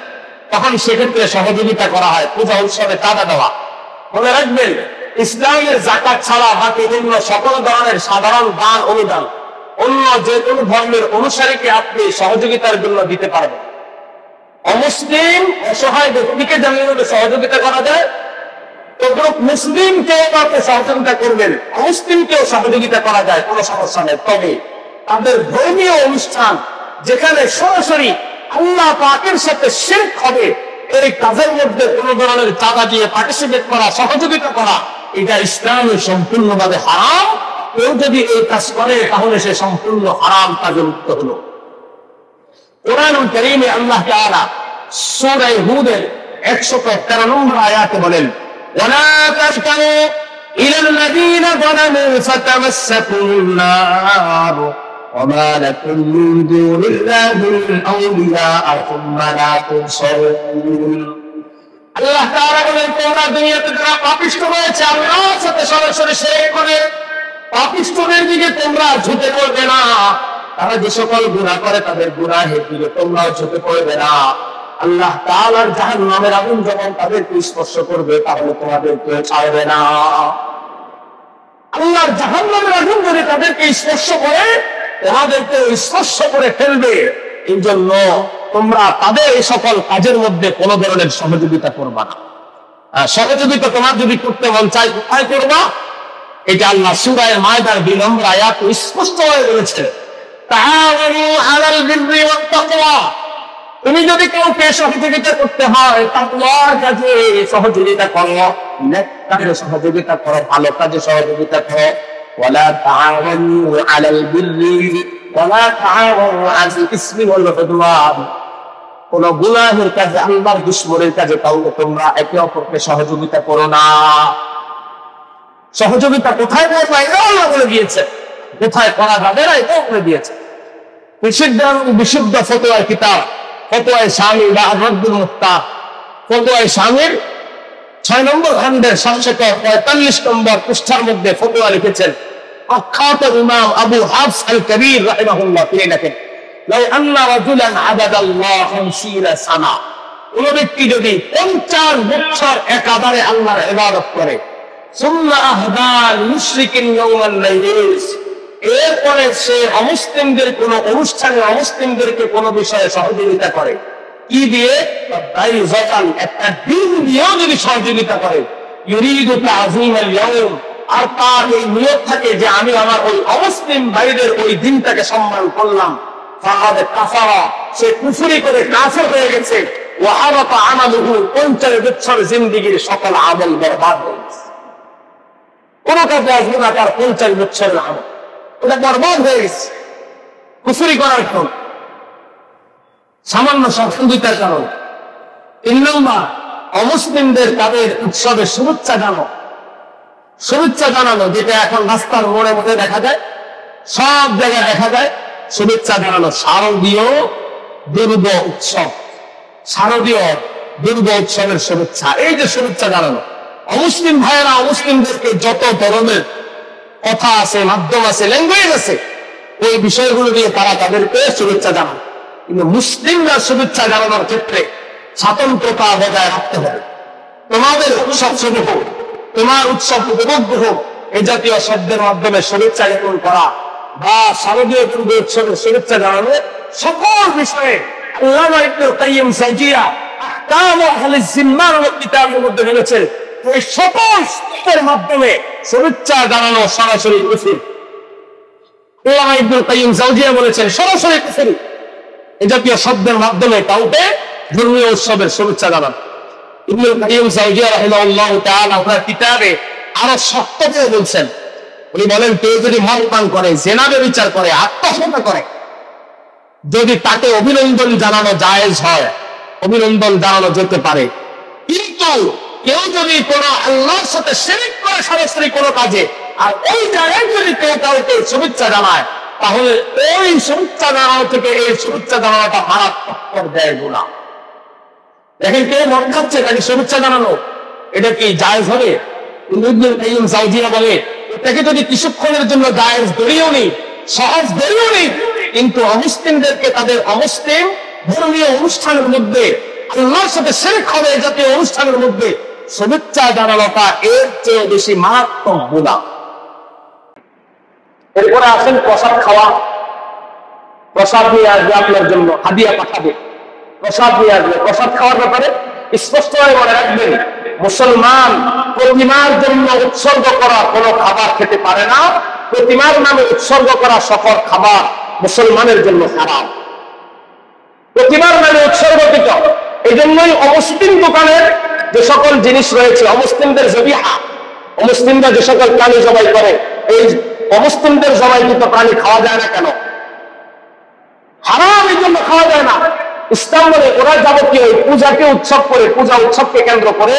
তখন সেক্ষেত্রে সহযোগিতা করা হয় পূজা উৎসবে চাঁদা দেওয়া। মনে রাখবেন, ইসলামের যাকাত ছাড়া বাকি বিভিন্ন সকল ধরনের সাধারণ দান অনুদান অন্য যে কোনো ধর্মের অনুসারীকে আপনি সহযোগিতার জন্য দিতে পারবেন। অমুসলিম অসহায় ব্যক্তিকে যেমন সহযোগিতা করা যায়, মুসলিমকে আপনি সহযোগিতা করবেন, অমুসলিমকেও সহযোগিতা করা যায়, কোনো সমস্যা নেই। তবে তাদের ধর্মীয় অনুষ্ঠান যেখানে সরাসরি আল্লাহ পাকের সাথে শিরক হবে, এই কাজের মধ্যে কোনো ধরনের চাঁদা দিয়ে পার্টিসিপেট করা, সহযোগিতা করা, এটা ইসলামে সম্পূর্ণভাবে হারাম। কেউ যদি এই কাজ করে তাহলে সে সম্পূর্ণ হারাম কাজে লিপ্ত হলো। কোরআনুল কারীমে আল্লাহ তাআলা সূরা হুদের 113 নম্বর আয়াতে বলেন, ولا تركنوا إلى الذين ظلموا فتمسكوا النار وما لكم من دون الله من أولياء ثم لا تنصرون। আল্লাহ তাআলা বলেন, তোমরা দুনিয়াতে যারা পাপিষ্ঠ হয়েছে, আল্লাহর সাথে সরাসরি শিরক করে পাপিষ্ঠদের দিকে তোমরা ঝুঁকে পড়বে না। তারা যে সকল গুনাহ করে তাদের গুনাহের দিকে তোমরাও ঝুঁকে পড়বে না। আল্লাহ তাআলার জাহান্নামের আগুন যখন তাদেরকে স্পর্শ করবে তাহলে তোমাদেরকে ছাড়বে না। আল্লাহর জাহান্নামের আগুন যদি তাদেরকে স্পর্শ করে তোমাদেরকে স্পর্শ করে ফেলবে। এই জন্য তোমরা তাদের এই সকল কাজের মধ্যে কোন ধরনের সহযোগিতা করবা না। সহযোগিতা তোমার যদি করতে মন চায় কোথায় করবা? এটা আল্লাহ সূরা মায়দার 2 নম্বর আয়াত স্পষ্ট হয়ে বলেছে, তাআওয়ানু আলাল বিররি ওয়াত তাকওয়া। তুমি যদি কাউকে সহযোগিতা করতে হয় তাকওয়ার কাজে সহযোগিতা করো, নেক কাজে সহযোগিতা করো, ভালো কাজে সহযোগিতা করো। ওয়ালা তাআওয়ানু আলাল বিররি ওয়ালা তাআওয়ানু আলাল ইসমি ওয়াল উদওয়ান। কোন গুনাহের কাজে, আল্লাহর দুশমনের কাজে তাহলে তোমরা একে অপরকে সহযোগিতা করো না। সহযোগিতা কোথায় করবা এটা আল্লাহ বলে দিয়েছে, কোথায় করা যাবে না এটাও বলে দিয়েছে। বিশুদ্ধ ফতোয়ার কিতাব ফতোয়ায়ে শামী বা আর-রাদ্দুল মুফতাহ, ফতোয়ায়ে শামীর 6 নম্বর খণ্ডের 745 নম্বর পৃষ্ঠার মধ্যে ফতোয়া লিখেছেন প্রখ্যাত ইমাম আবু হাফস আল কবীর রাহিমাহুল্লাহ। তিনি লেখেন, লা আন্না রাজুলান আবাদাল্লাহ 50 সানা। কোন ব্যক্তি যদি 50 বছর একাধারে আল্লাহর ইবাদত করে, সুম্মা আহদাল মুশরিকিন ইয়াওমান লাইলিস, এরপরে সে অমুসলিমদের কোন অনুষ্ঠানে অমুসলিমদেরকে কোন বিষয়ে সহযোগিতা করে, কি দিয়ে? একটা দিন দিয়েও যদি সহযোগিতা করে, ইউরিদু তাযীমাল ইয়াওম, আর তার এই নিয়ত থাকে যে আমি আমার ওই অমুসলিম ভাইদের ওই দিনটাকে সম্মান করলাম, ফাকাদ কাফারা, সে কুফরি করে কাফের হয়ে গেছে। ওয়া হাবাতা আমালুহু, 50 বছর জিন্দেগীর সকল আমল বরবাদ হয়ে গেছে। কোন কাজে আসবে না তার 50 বছরের আমল, ওটা বরবাদ হয়ে গেছে কুফরি করার কারণে, সামান্য সহযোগিতার কারণে। 3 নম্বর, অমুসলিমদের তাদের উৎসবে শুভেচ্ছা জানানো, যেটা এখন রাস্তার মোড়ে মোড়ে দেখা যায়, সব জায়গায় দেখা যায় শুভেচ্ছা জানানো। শারদীয় দুর্গ উৎসবের শুভেচ্ছা, এই যে শুভেচ্ছা জানানো, অমুসলিম ভাইয়েরা অমুসলিমদেরকে যত ধরনের কথা আছে, মাধ্যম আছে, ল্যাঙ্গুয়েজ আছে, এই বিষয়গুলো দিয়ে তারা তাদেরকে শুভেচ্ছা জানান। কিন্তু মুসলিমরা শুভেচ্ছা জানানোর ক্ষেত্রে স্বাতন্ত্রতা বজায় রাখতে হবে। তোমাদের উৎসব শুরু হোক, তোমার উৎসব উপভোগ্য হোক, এই জাতীয় শব্দের মাধ্যমে শুভেচ্ছা জ্ঞাপন করা বা শারদীয় পূর্ব উৎসবের শুভেচ্ছা জানানো সকল বিষয়ে আল্লামা ইবনুল কাইয়্যিম জাওজিয়া আহকাম আহলিস জিম্মার কিতাবের মধ্যে বলেছেন এই সকল স্তরের মাধ্যমে শুভেচ্ছা জানানো সরাসরি কুফর। আল্লামা ইবনুল কাইয়্যিম জাওজিয়া বলেছেন সরাসরি কুফর এই জাতীয় শব্দের মাধ্যমে কাউকে ধর্মীয় উৎসবের শুভেচ্ছা জানানো। ইবনুল কাইয়্যিম জাওজিয়া রাহিমাহুল্লাহু তাআলা ওনার কিতাবে আরো শক্ত করে বলছেন, উনি বলেন কেউ যদি মদ পান করে, জেনা ব্যভিচার করে, আত্মহত্যা করে, যদি তাকে অভিনন্দন জানানো জায়েজ হয়, অভিনন্দন জানানো যেতে পারে। কিন্তু কেউ যদি কোনো আল্লাহর সাথে শিরক করে সরাসরি কোনো কাজে, আর ওই জায়গায় যদি কেউ কাউকে শুভেচ্ছা জানায়, তাহলে ওই শুভেচ্ছা জানানো থেকে এই শুভেচ্ছা জানানোটা মারাত্মক পর্যায়ে গুনাহ। দেখেন কেউ মদ খাচ্ছে, তাকে শুভেচ্ছা জানানো এটা কি জায়েজ হবে? ইবনুল কাইয়্যিম জাওজিয়া বলে এটাকে যদি কিছুক্ষণের জন্য জায়েজ ধরেও নেই, সহজ ধরেও নেই, কিন্তু অমুসলিমদেরকে তাদের অমুসলিম ধর্মীয় অনুষ্ঠানের মধ্যে আল্লাহর সাথে শিরক হবে এই জাতীয় অনুষ্ঠানের মধ্যে শুভেচ্ছা জানানোটা এর চেয়ে বেশি মারাত্মক গুনাহ। এরপরে আসেন প্রসাদ খাওয়া। প্রসাদ নিয়ে আসবে আপনার জন্য, হাদিয়া পাঠাবে, প্রসাদ নিয়ে আসবে। প্রসাদ খাওয়ার ব্যাপারে স্পষ্টভাবে মনে রাখবেন, মুসলমান প্রতিমার জন্য উৎসর্গ করা কোনো খাবার খেতে পারে না। প্রতিমার নামে উৎসর্গ করা সকল খাবার মুসলমানের জন্য হারাম, প্রতিমার নামে উৎসর্গকৃত। এই জন্যই অমুসলিম দোকানের যে সকল জিনিস রয়েছে, অমুসলিমদের জবিহা, অমুসলিমরা যে সকল প্রাণী জবাই করে, এই অমুসলিমদের জবাইকৃত প্রাণী খাওয়া যায় না কেন? হারাম, এই জন্য খাওয়া যায় না। ইসলাম বলে ওরা যাবতীয় পূজাকে উৎসব করে, পূজা উৎসবকে কেন্দ্র করে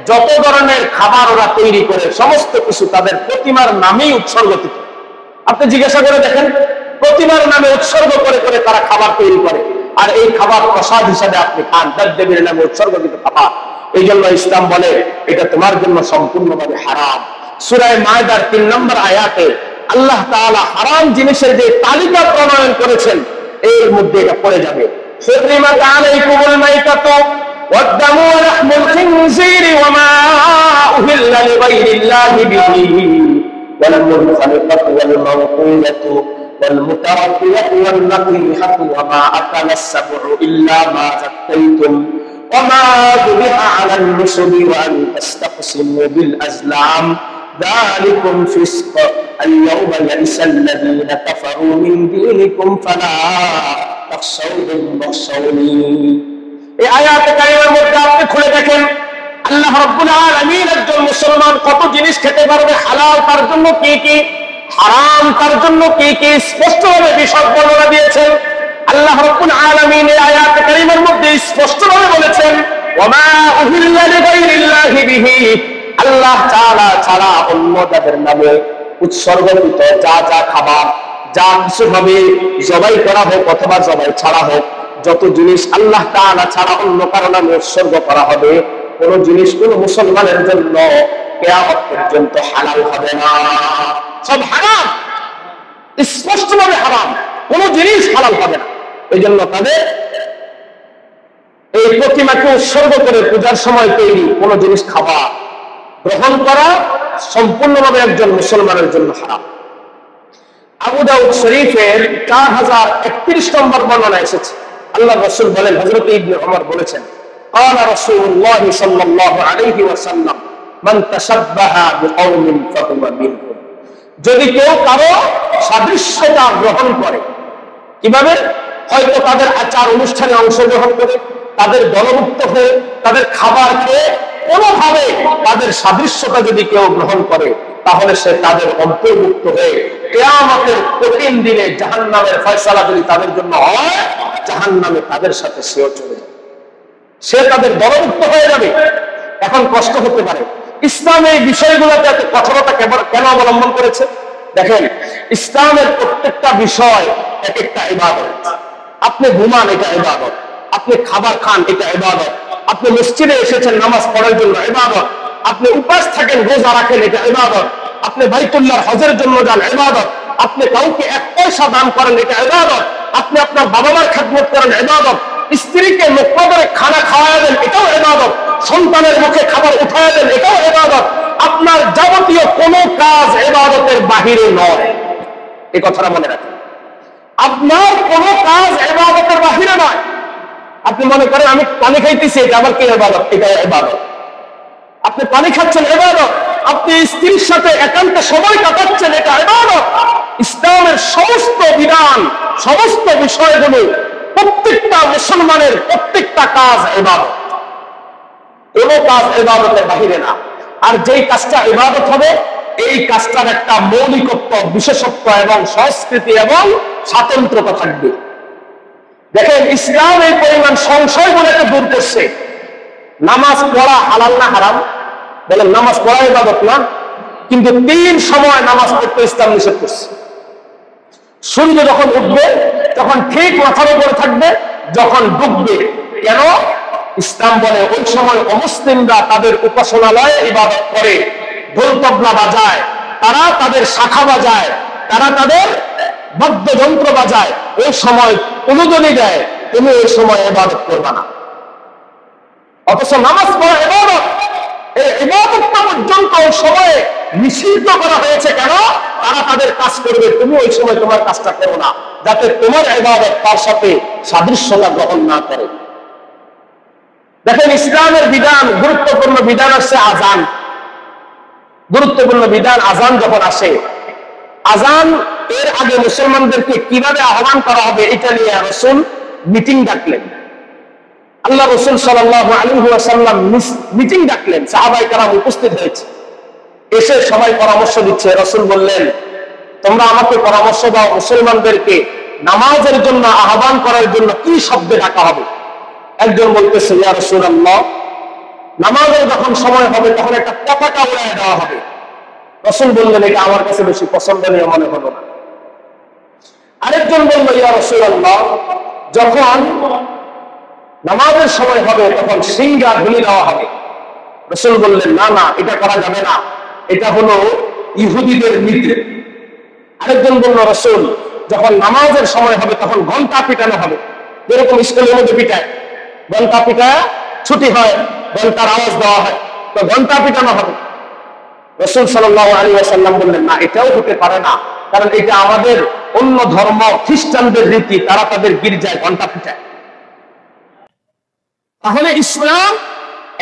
যত ধরনের খাবার ওরা তৈরি করে, সমস্ত কিছু তাদের প্রতিমার নামেই উৎসর্গকৃত। আপনি জিজ্ঞাসা করে দেখেন, প্রতিমার নামে উৎসর্গ করে করে তারা খাবার তৈরি করে, আর এই খাবার প্রসাদ হিসাবে আপনি খান, দেবদেবীর নামে উৎসর্গকৃত খাবার। এই জন্য ইসলাম বলে এটা তোমার জন্য সম্পূর্ণভাবে হারাম। সূরা মায়দার 3 নম্বর আয়াতে আল্লাহ তাআলা হারাম জিনিসের যে তালিকা প্রণয়ন করেছেন এর মধ্যে এটা পড়ে যাবে। حرمت عليكم الميتة والدم ولحم الخنزير وما أهل لغير الله به والمنخنقة والموقوذة والمتردية والنطيحة وما أكل السبع إلا ما ذكيتم وما ذبح على النصب وأن تستقسموا بالأزلام ذلكم فسق اليوم يئس الذين كفروا من دينكم فلا تخشوهم واخشوني। এই আয়াতে কারিমার মধ্যে আপনি খুলে দেখেন আল্লাহ রাব্বুল আলামিন একজন মুসলমান কত জিনিস খেতে পারবে, হালাল তার জন্য কি কি, হারাম তার জন্য কি কি, স্পষ্টভাবে বিশদ বর্ণনা দিয়েছেন। আল্লাহ রাব্বুল আলামিন এই আয়াতে কারিমার মধ্যে স্পষ্টভাবে বলেছেন ওয়ামা উহিল্লা লিগাইরিল্লাহি বিহি, আল্লাহ তাআলা ছাড়া অন্য যাদের নামে উৎসর্গকৃত যা যা খাবার, যা কিছু ভাবে জবাই করা হোক অথবা জবাই ছাড়া হোক, যত জিনিস আল্লাহ তাআলা ছাড়া অন্য কারো নামে উৎসর্গ করা হবে, কোন জিনিস কোন মুসলমানের জন্য কিয়ামত পর্যন্ত হালাল হবে না, সব হারাম, স্পষ্টভাবে হারাম, কোন জিনিস হালাল হবে না। এই জন্য তাদের এই প্রতিমাকে উৎসর্গ করে পূজার সময় তৈরি কোন জিনিস খাওয়া গ্রহণ করা সম্পূর্ণভাবে একজন মুসলমানের জন্য হারাম। আবু দাউদ শরীফের 4031 নম্বর বর্ণনা এসেছে, আল্লাহ রাসূল বলেন, হযরত ইবনে ওমর বলেছেন, قال رسول الله صلى الله عليه وسلم من تشبه بقوم فهو منهم। যদি কেউ কারো সাদৃশ্যতা গ্রহণ করে, কিভাবে? হয়তো তাদের আচার অনুষ্ঠানে অংশগ্রহণ করে, তাদের দলভুক্ত হয়ে, তাদের খাবার খেয়ে কোনোভাবে তাদের সাদৃশ্যতা যদি কেউ গ্রহণ করে, তাহলে সে তাদের অন্তর্ভুক্ত হয়ে কিয়ামতের কঠিন দিনে জাহান্নামের ফয়সালা যদি তাদের জন্য হয়, জাহান্নামে তাদের সাথে সেও চলে যাবে, সে তাদের দলভুক্ত হয়ে যাবে। এখন কষ্ট হতে পারে ইসলাম এই বিষয়গুলোতে এত কঠোরতা কেন অবলম্বন করেছে? দেখেন, ইসলামের প্রত্যেকটা বিষয় এক একটা ইবাদত। আপনি ঘুমান, এটা ইবাদত। আপনি খাবার খান, এটা ইবাদত। আপনি মসজিদে এসেছেন নামাজ পড়ার জন্য, ইবাদত। আপনি উপাস থাকেন, রোজা রাখেন, এটা ইবাদত। আপনি বাইতুল্লাহর হজের জন্য যান, ইবাদত। আপনি কাউকে 1 পয়সা দান করেন, এটা ইবাদত। আপনি আপনার বাবা মার খেদমত করেন, ইবাদত। স্ত্রীকে লোকমা করে খানা খাওয়ায় দেন, এটাও ইবাদত। সন্তানের মুখে খাবার উঠায় দেন, এটাও ইবাদত। আপনার যাবতীয় কোনো কাজ ইবাদতের বাহিরে নয়, এই কথাটা মনে রাখেন। আপনার কোনো কাজ ইবাদতের বাহিরে নয়। আপনি মনে করেন আমি পানি খাইতেছি, এটা আবার কি ইবাদত? এটা ইবাদত। আপনি পানি খাচ্ছেন, ইবাদত। আপনি স্ত্রীর সাথে একান্তে সময় কাটাচ্ছেন, এটা ইবাদত। ইসলামের সমস্ত বিধান, সমস্ত বিষয়গুলো, প্রত্যেকটা মুসলমানের প্রত্যেকটা কাজ ইবাদত। কোন কাজ ইবাদতের বাহিরে না। আর যেই কাজটা ইবাদত হবে, এই কাজটার একটা মৌলিকত্ব, বিশেষত্ব এবং সংস্কৃতি এবং স্বাতন্ত্রতা থাকবে। দেখেন, ইসলাম এই পরিমাণ সংশয় বলে দূর করছে। নামাজ পড়া হালাল না হারাম? বলেন, নামাজ পড়া ইবাদত না? কিন্তু 3 সময় নামাজ পড়তে ইসলাম নিষেধ করছে। সূর্য যখন উঠবে তখন ঠিক মাথার উপরে থাকবে, যখন ডুববে। কেন? ইসলাম বলে ওই সময় অমুসলিমরা তাদের উপাসনালয়ে ইবাদত করে, ঢোল তবলা বাজায়, তারা তাদের শাখা বাজায়, তারা তাদের বাদ্যযন্ত্র বাজায়। ওই সময় অনুদানি দেয়, তুমি ওই সময় ইবাদত করবে না। অথচ নামাজ পড়া ইবাদত। এই ইবাদতটা পর্যন্ত ওই সময়ে নিষিদ্ধ করা হয়েছে। কেন? তারা তাদের কাজ করবে, তুমি ওই সময় তোমার কাজটা করো না, যাতে তোমার ইবাদত তার সাথে সাদৃশ্যতা গ্রহণ না করে। দেখেন, ইসলামের বিধান, গুরুত্বপূর্ণ বিধান আসছে আজান। গুরুত্বপূর্ণ বিধান আজান যখন আসে, আজান এর আগে মুসলমানদেরকে কিভাবে আহ্বান করা হবে এটা নিয়ে রাসূল মিটিং ডাকলেন। আল্লাহ রাসূল সাল্লাল্লাহু আলাইহি ওয়াসাল্লাম মিটিং ডাকলেন, সাহাবায়ে কেরাম উপস্থিত হয়েছে। এসে সবাই পরামর্শ দিচ্ছে। রাসূল বললেন, তোমরা আমাকে পরামর্শ দাও, মুসলমানদেরকে নামাজের জন্য আহ্বান করার জন্য কি শব্দে ডাকা হবে? একজন বলতেছে, ইয়া রাসূলুল্লাহ, নামাজের যখন সময় হবে তখন একটা পতাকা উড়ায় দেওয়া হবে। রাসূল বললেন, এটা আমার কাছে বেশি পছন্দনীয় মনে হলো না। আরেকজন বলল, ইয়া রাসূলুল্লাহ, যখন নামাজের সময় হবে তখন সিংহা ঢুলি দেওয়া হবে। রাসূল বললেন, না না, এটা করা যাবে না, এটা হলো ইহুদিদের নীতি। আরেকজন বলল, রাসূল, যখন নামাজের সময় হবে তখন ঘন্টা পিটানো হবে, যেরকম স্কুলের মধ্যে পিটায়, ঘন্টা পিটায় ছুটি হয়, ঘন্টার আওয়াজ দেওয়া হয়, তো ঘন্টা পিটানো হবে। রাসূল সাল্লাল্লাহু আলাইহি ওয়াসাল্লাম বললেন, না, এটাও হতে পারে না, কারণ এটা আমাদের অন্য ধর্ম, খ্রিস্টানদের রীতি, তারা তাদের গির্জায় ঘন্টা পিটায়। তাহলে ইসলাম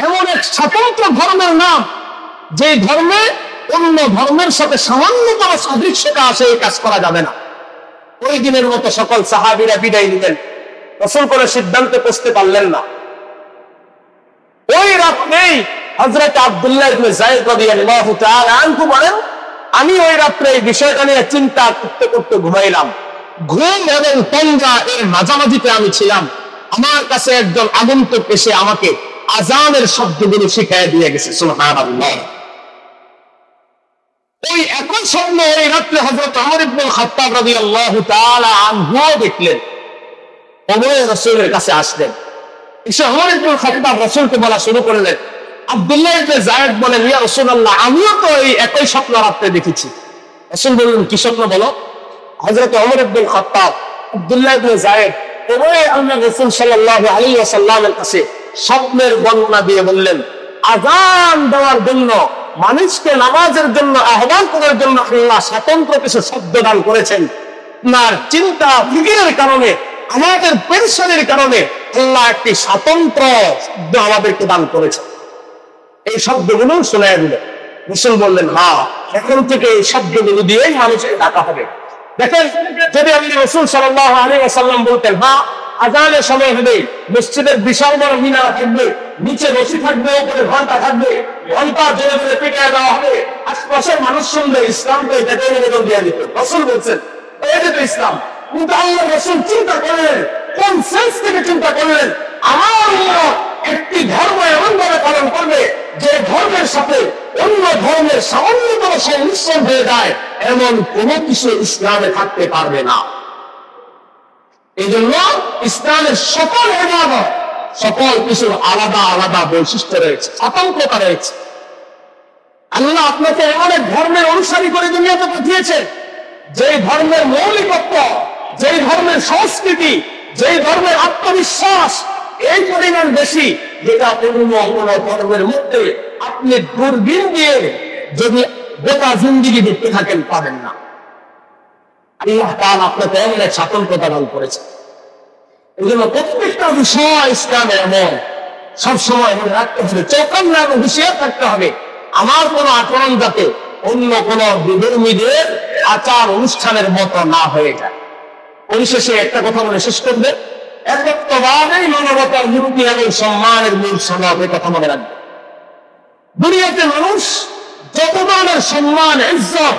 এমন এক স্বতন্ত্র ধর্মের নাম, যে ধর্মে অন্য ধর্মের সাথে সামান্যতম সাদৃশ্যতা আসে, এই কাজ করা যাবে না। ওই দিনের মতো সকল সাহাবীরা বিদায় নিলেন। রাসূল কোন সিদ্ধান্তে পৌঁছতে পারলেন না। ওই রাতেই হযরত আব্দুল্লাহ ইবনে যায়েদ রাদিয়াল্লাহু তাআলা আনহু বলেন, আমি ওই রাতে এই বিষয়টা নিয়ে চিন্তা করতে করতে ঘুমাইলাম। ঘুম এবং তন্দ্রা এর মাঝামাঝিতে আমি ছিলাম। আমার কাছে একজন আগন্তুক এসে আমাকে আজানের শব্দগুলো শিখিয়ে দিয়ে গেছে। সুবহানাল্লাহ। ওই একই স্বপ্ন ওই রাত্রে হযরত ওমর ইবনে খাত্তাব রাদিয়াল্লাহু তাআলা আনহু দেখলেন। ওমর রাসূলের কাছে আসলেন। এসে ওমর ইবনে খাত্তাব রাসূলকে বলা শুরু করলেন। আব্দুল্লাহ ইবনে যায়েদ বলেন, ইয়া রাসূলুল্লাহ, আমিও তো এই একই স্বপ্ন রাত্রে দেখেছি। রাসূল বললেন, কি স্বপ্ন বলো? হযরত ওমর ইবনে খাত্তাব, আব্দুল্লাহ ইবনে যায়েদ আল্লাহ রাসূল সাল্লাল্লাহু আলাইহি ওয়াসাল্লামের কাছে স্বপ্নের বর্ণনা দিয়ে বললেন, আযান দেওয়ার জন্য, মানুষকে নামাজের জন্য আহ্বান করার জন্য আল্লাহ স্বতন্ত্র কিছু শব্দ দান করেছেন। আপনার চিন্তা ফিকিরের কারণে, আমাদের পেরেশানির কারণে আল্লাহ একটি স্বতন্ত্র শব্দ আমাদেরকে দান করেছেন। এই শব্দগুলো শোনায় দিলেন। রাসূল বললেন, হ্যাঁ, এখন থেকে এই শব্দগুলো দিয়েই মানুষকে ডাকা হবে। দেখেন, যদি আমি রাসূল সাল্লাল্লাহু আলাইহি ওয়াসাল্লাম বলতেন, হ্যাঁ, আযানের সময় হবে, মসজিদের বিশাল বড় মিনার থাকবে, নিচে রশি থাকবে, উপরে ঘন্টা থাকবে, ঘন্টা জোরে জোরে পিটিয়ে দেওয়া হবে, আশপাশের মানুষ শুনবে, ইসলাম তো এটাকে নিবেদন দিয়ে দিত। রাসূল বলছেন, এটা তো ইসলাম। কিন্তু আল্লাহ রাসূল চিন্তা করলেন, কোন সেন্স থেকে চিন্তা করলেন, আমার একটি ধর্ম এমন ভাবে পালন করবে যে ধর্মের সাথে অন্য ধর্মের সামান্যতম সংমিশ্রণ হয়ে যায়, এমন কোন কিছু ইসলামে থাকতে পারবে না। এই জন্য ইসলামের সকল ইবাদত, সকল কিছুর আলাদা আলাদা বৈশিষ্ট্য রয়েছে, স্বতন্ত্রতা রয়েছে। আল্লাহ আপনাকে এমন এক ধর্মের অনুসারী করে দুনিয়াতে পাঠিয়েছেন, যে ধর্মের মৌলিকত্ব, যেই ধর্মের সংস্কৃতি, যেই ধর্মের আত্মবিশ্বাস এই পরিমাণ বেশি, যেটা অন্য কোনো ধর্মের মধ্যে আপনি দূরবীন দিয়ে যদি গোটা জিন্দিগি দেখতে থাকেন পাবেন না। আল্লাহ তাআলা আপনাকে এমন এক স্বাতন্ত্রতা দান করেছে। এই জন্য প্রত্যেকটা বিষয় ইসলামে এমন সবসময় মনে রাখতে হবে, চৌকান্না এবং হুঁশিয়ার থাকতে হবে, আমার কোন আচরণ যাতে অন্য কোন বিধর্মীদের আচার অনুষ্ঠানের মতো না হয়ে যায়। পরিশেষে একটা কথা মনে শেষ করবে, একত্ববাদেই মানবতার মুক্তি এবং সম্মানের মূল সনদ, এই কথা মনে রাখবে। দুনিয়াতে মানুষ যত ধরনের সম্মান ইজ্জত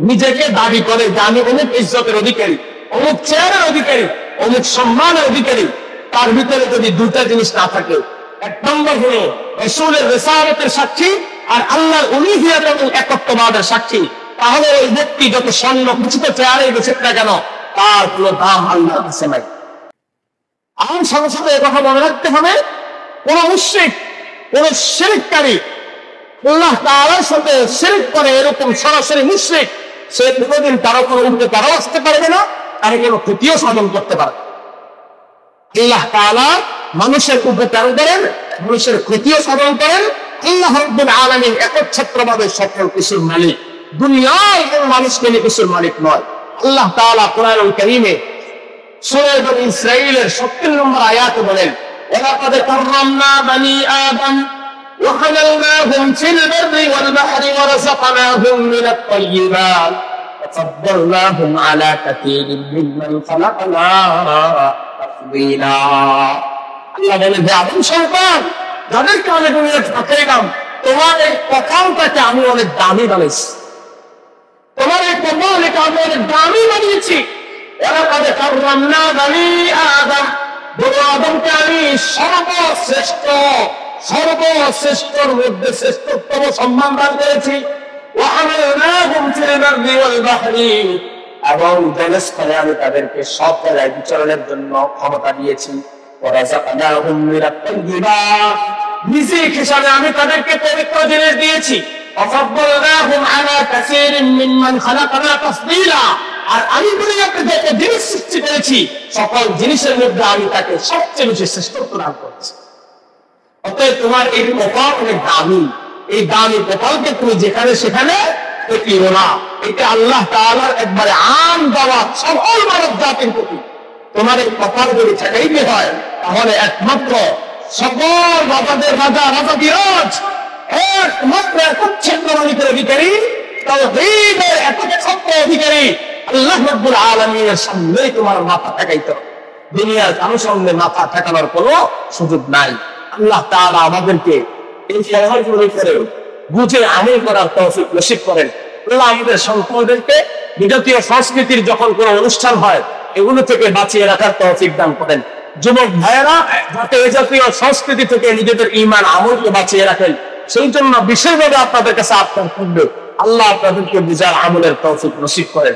নিজেকে দাবি করে যে আমি অমুক ইজ্জতের অধিকারী, অমুক চেয়ারের অধিকারী, অমুক সম্মানের অধিকারী, তার ভিতরে যদি দুটা জিনিস না থাকে, এক নম্বর হলো রাসূলের রিসালাতের সাক্ষী আর আল্লাহর উলুহিয়ত এবং একত্ববাদের সাক্ষী, তাহলে ওই ব্যক্তি যত স্বর্ণ খচিত চেয়ারে বসে না কেন তার কোনো দাম আল্লাহর কাছে নাই। আর সাথে সাথে কথা মনে রাখতে হবে, কোন মুশরিক, কোন শিরককারী আল্লাহ তাআলার সাথে শিরক করে এরকম সরাসরি মুশরিক, সে কোনোদিন কারো কোনো উপকারও আসতে পারবে না, তাকে কোনো ক্ষতিও সাধন করতে পারবে। আল্লাহ তাআলা মানুষের উপকার করেন, মানুষের ক্ষতিও সাধন করেন। আল্লাহ রাব্বুল আলামিন একচ্ছত্রভাবে সকল কিছুর মালিক, দুনিয়ায় কোনো মানুষকে নিয়ে কিছুর মালিক নয়। আল্লাহ তাআলা কোরআনুল কারীমে সূরা বনী ইসরাঈলের 70 নম্বর আয়াতে বলেন, ওয়ালাকাদ কাররামনা বনী আদম وحملناهم في البر والبحر ورزقناهم من الطيبات وفضلناهم على كثير ممن خلقنا تفضيلا। আল্লাহ বলেন, হে আদম সন্তান, যাদেরকে আমি দুনিয়াতে পাঠাইলাম, তোমার এই কপালটাকে আমি অনেক দামি বানিয়েছি, তোমার এই কপালটাকে আমি অনেক দামি বানিয়েছি। ওয়ালাকাদ কাররামনা বনী আদম, বনি আদমকে আমি সর্বশ্রেষ্ঠর মধ্যে শ্রেষ্ঠতম সম্মান দান করেছি। এবং জলস্থলে আমি তাদেরকে সব জায়গায় বিচরণের জন্য ক্ষমতা দিয়েছি। রিজিক হিসাবে আমি তাদেরকে পবিত্র জিনিস দিয়েছি। আর আমি দুনিয়াতে যত জিনিস সৃষ্টি করেছি, সকল জিনিসের মধ্যে আমি তাকে সবচেয়ে বেশি শ্রেষ্ঠত্ব দান করেছি। অতএব তোমার এই কপাল অনেক দামি, এই দামি কপালকে তুমি যেখানে সেখানে দেখিও না। এটা আল্লাহ তাআলার একবারে আম দেওয়া সকল মানব জাতির প্রতি। তোমার এই কপাল যদি ঠেকাইতে হয়, তাহলে একমাত্র সকল রাজাদের রাজা, রাজাধিরাজ, একমাত্র একচ্ছত্র মালিকের অধিকারী, তাওহীদের একচ্ছত্র অধিকারী আল্লাহ রাব্বুল আলামিনের সামনেই তোমার মাথা ঠেকাইতে হবে। দুনিয়ার কারো সামনে মাথা ঠেকানোর কোনো সুযোগ নাই। আল্লাহ তাআলা আমাদেরকে এই সহজগুলো করে বুঝে আমল করার তৌফিক নসিব করেন। আল্লাহ আমাদের সন্তানদেরকে বিজাতীয় সংস্কৃতির যখন কোনো অনুষ্ঠান হয়, এগুলো থেকে বাঁচিয়ে রাখার তৌফিক দান করেন। যুবক ভাইয়েরা যাতে এই জাতীয় সংস্কৃতি থেকে নিজেদের ঈমান আমলকে বাঁচিয়ে রাখেন, সেই জন্য বিশেষভাবে আপনাদের কাছে আবদার করবে, আল্লাহ আপনাদেরকে বুঝার আমলের তৌফিক নসিব করেন।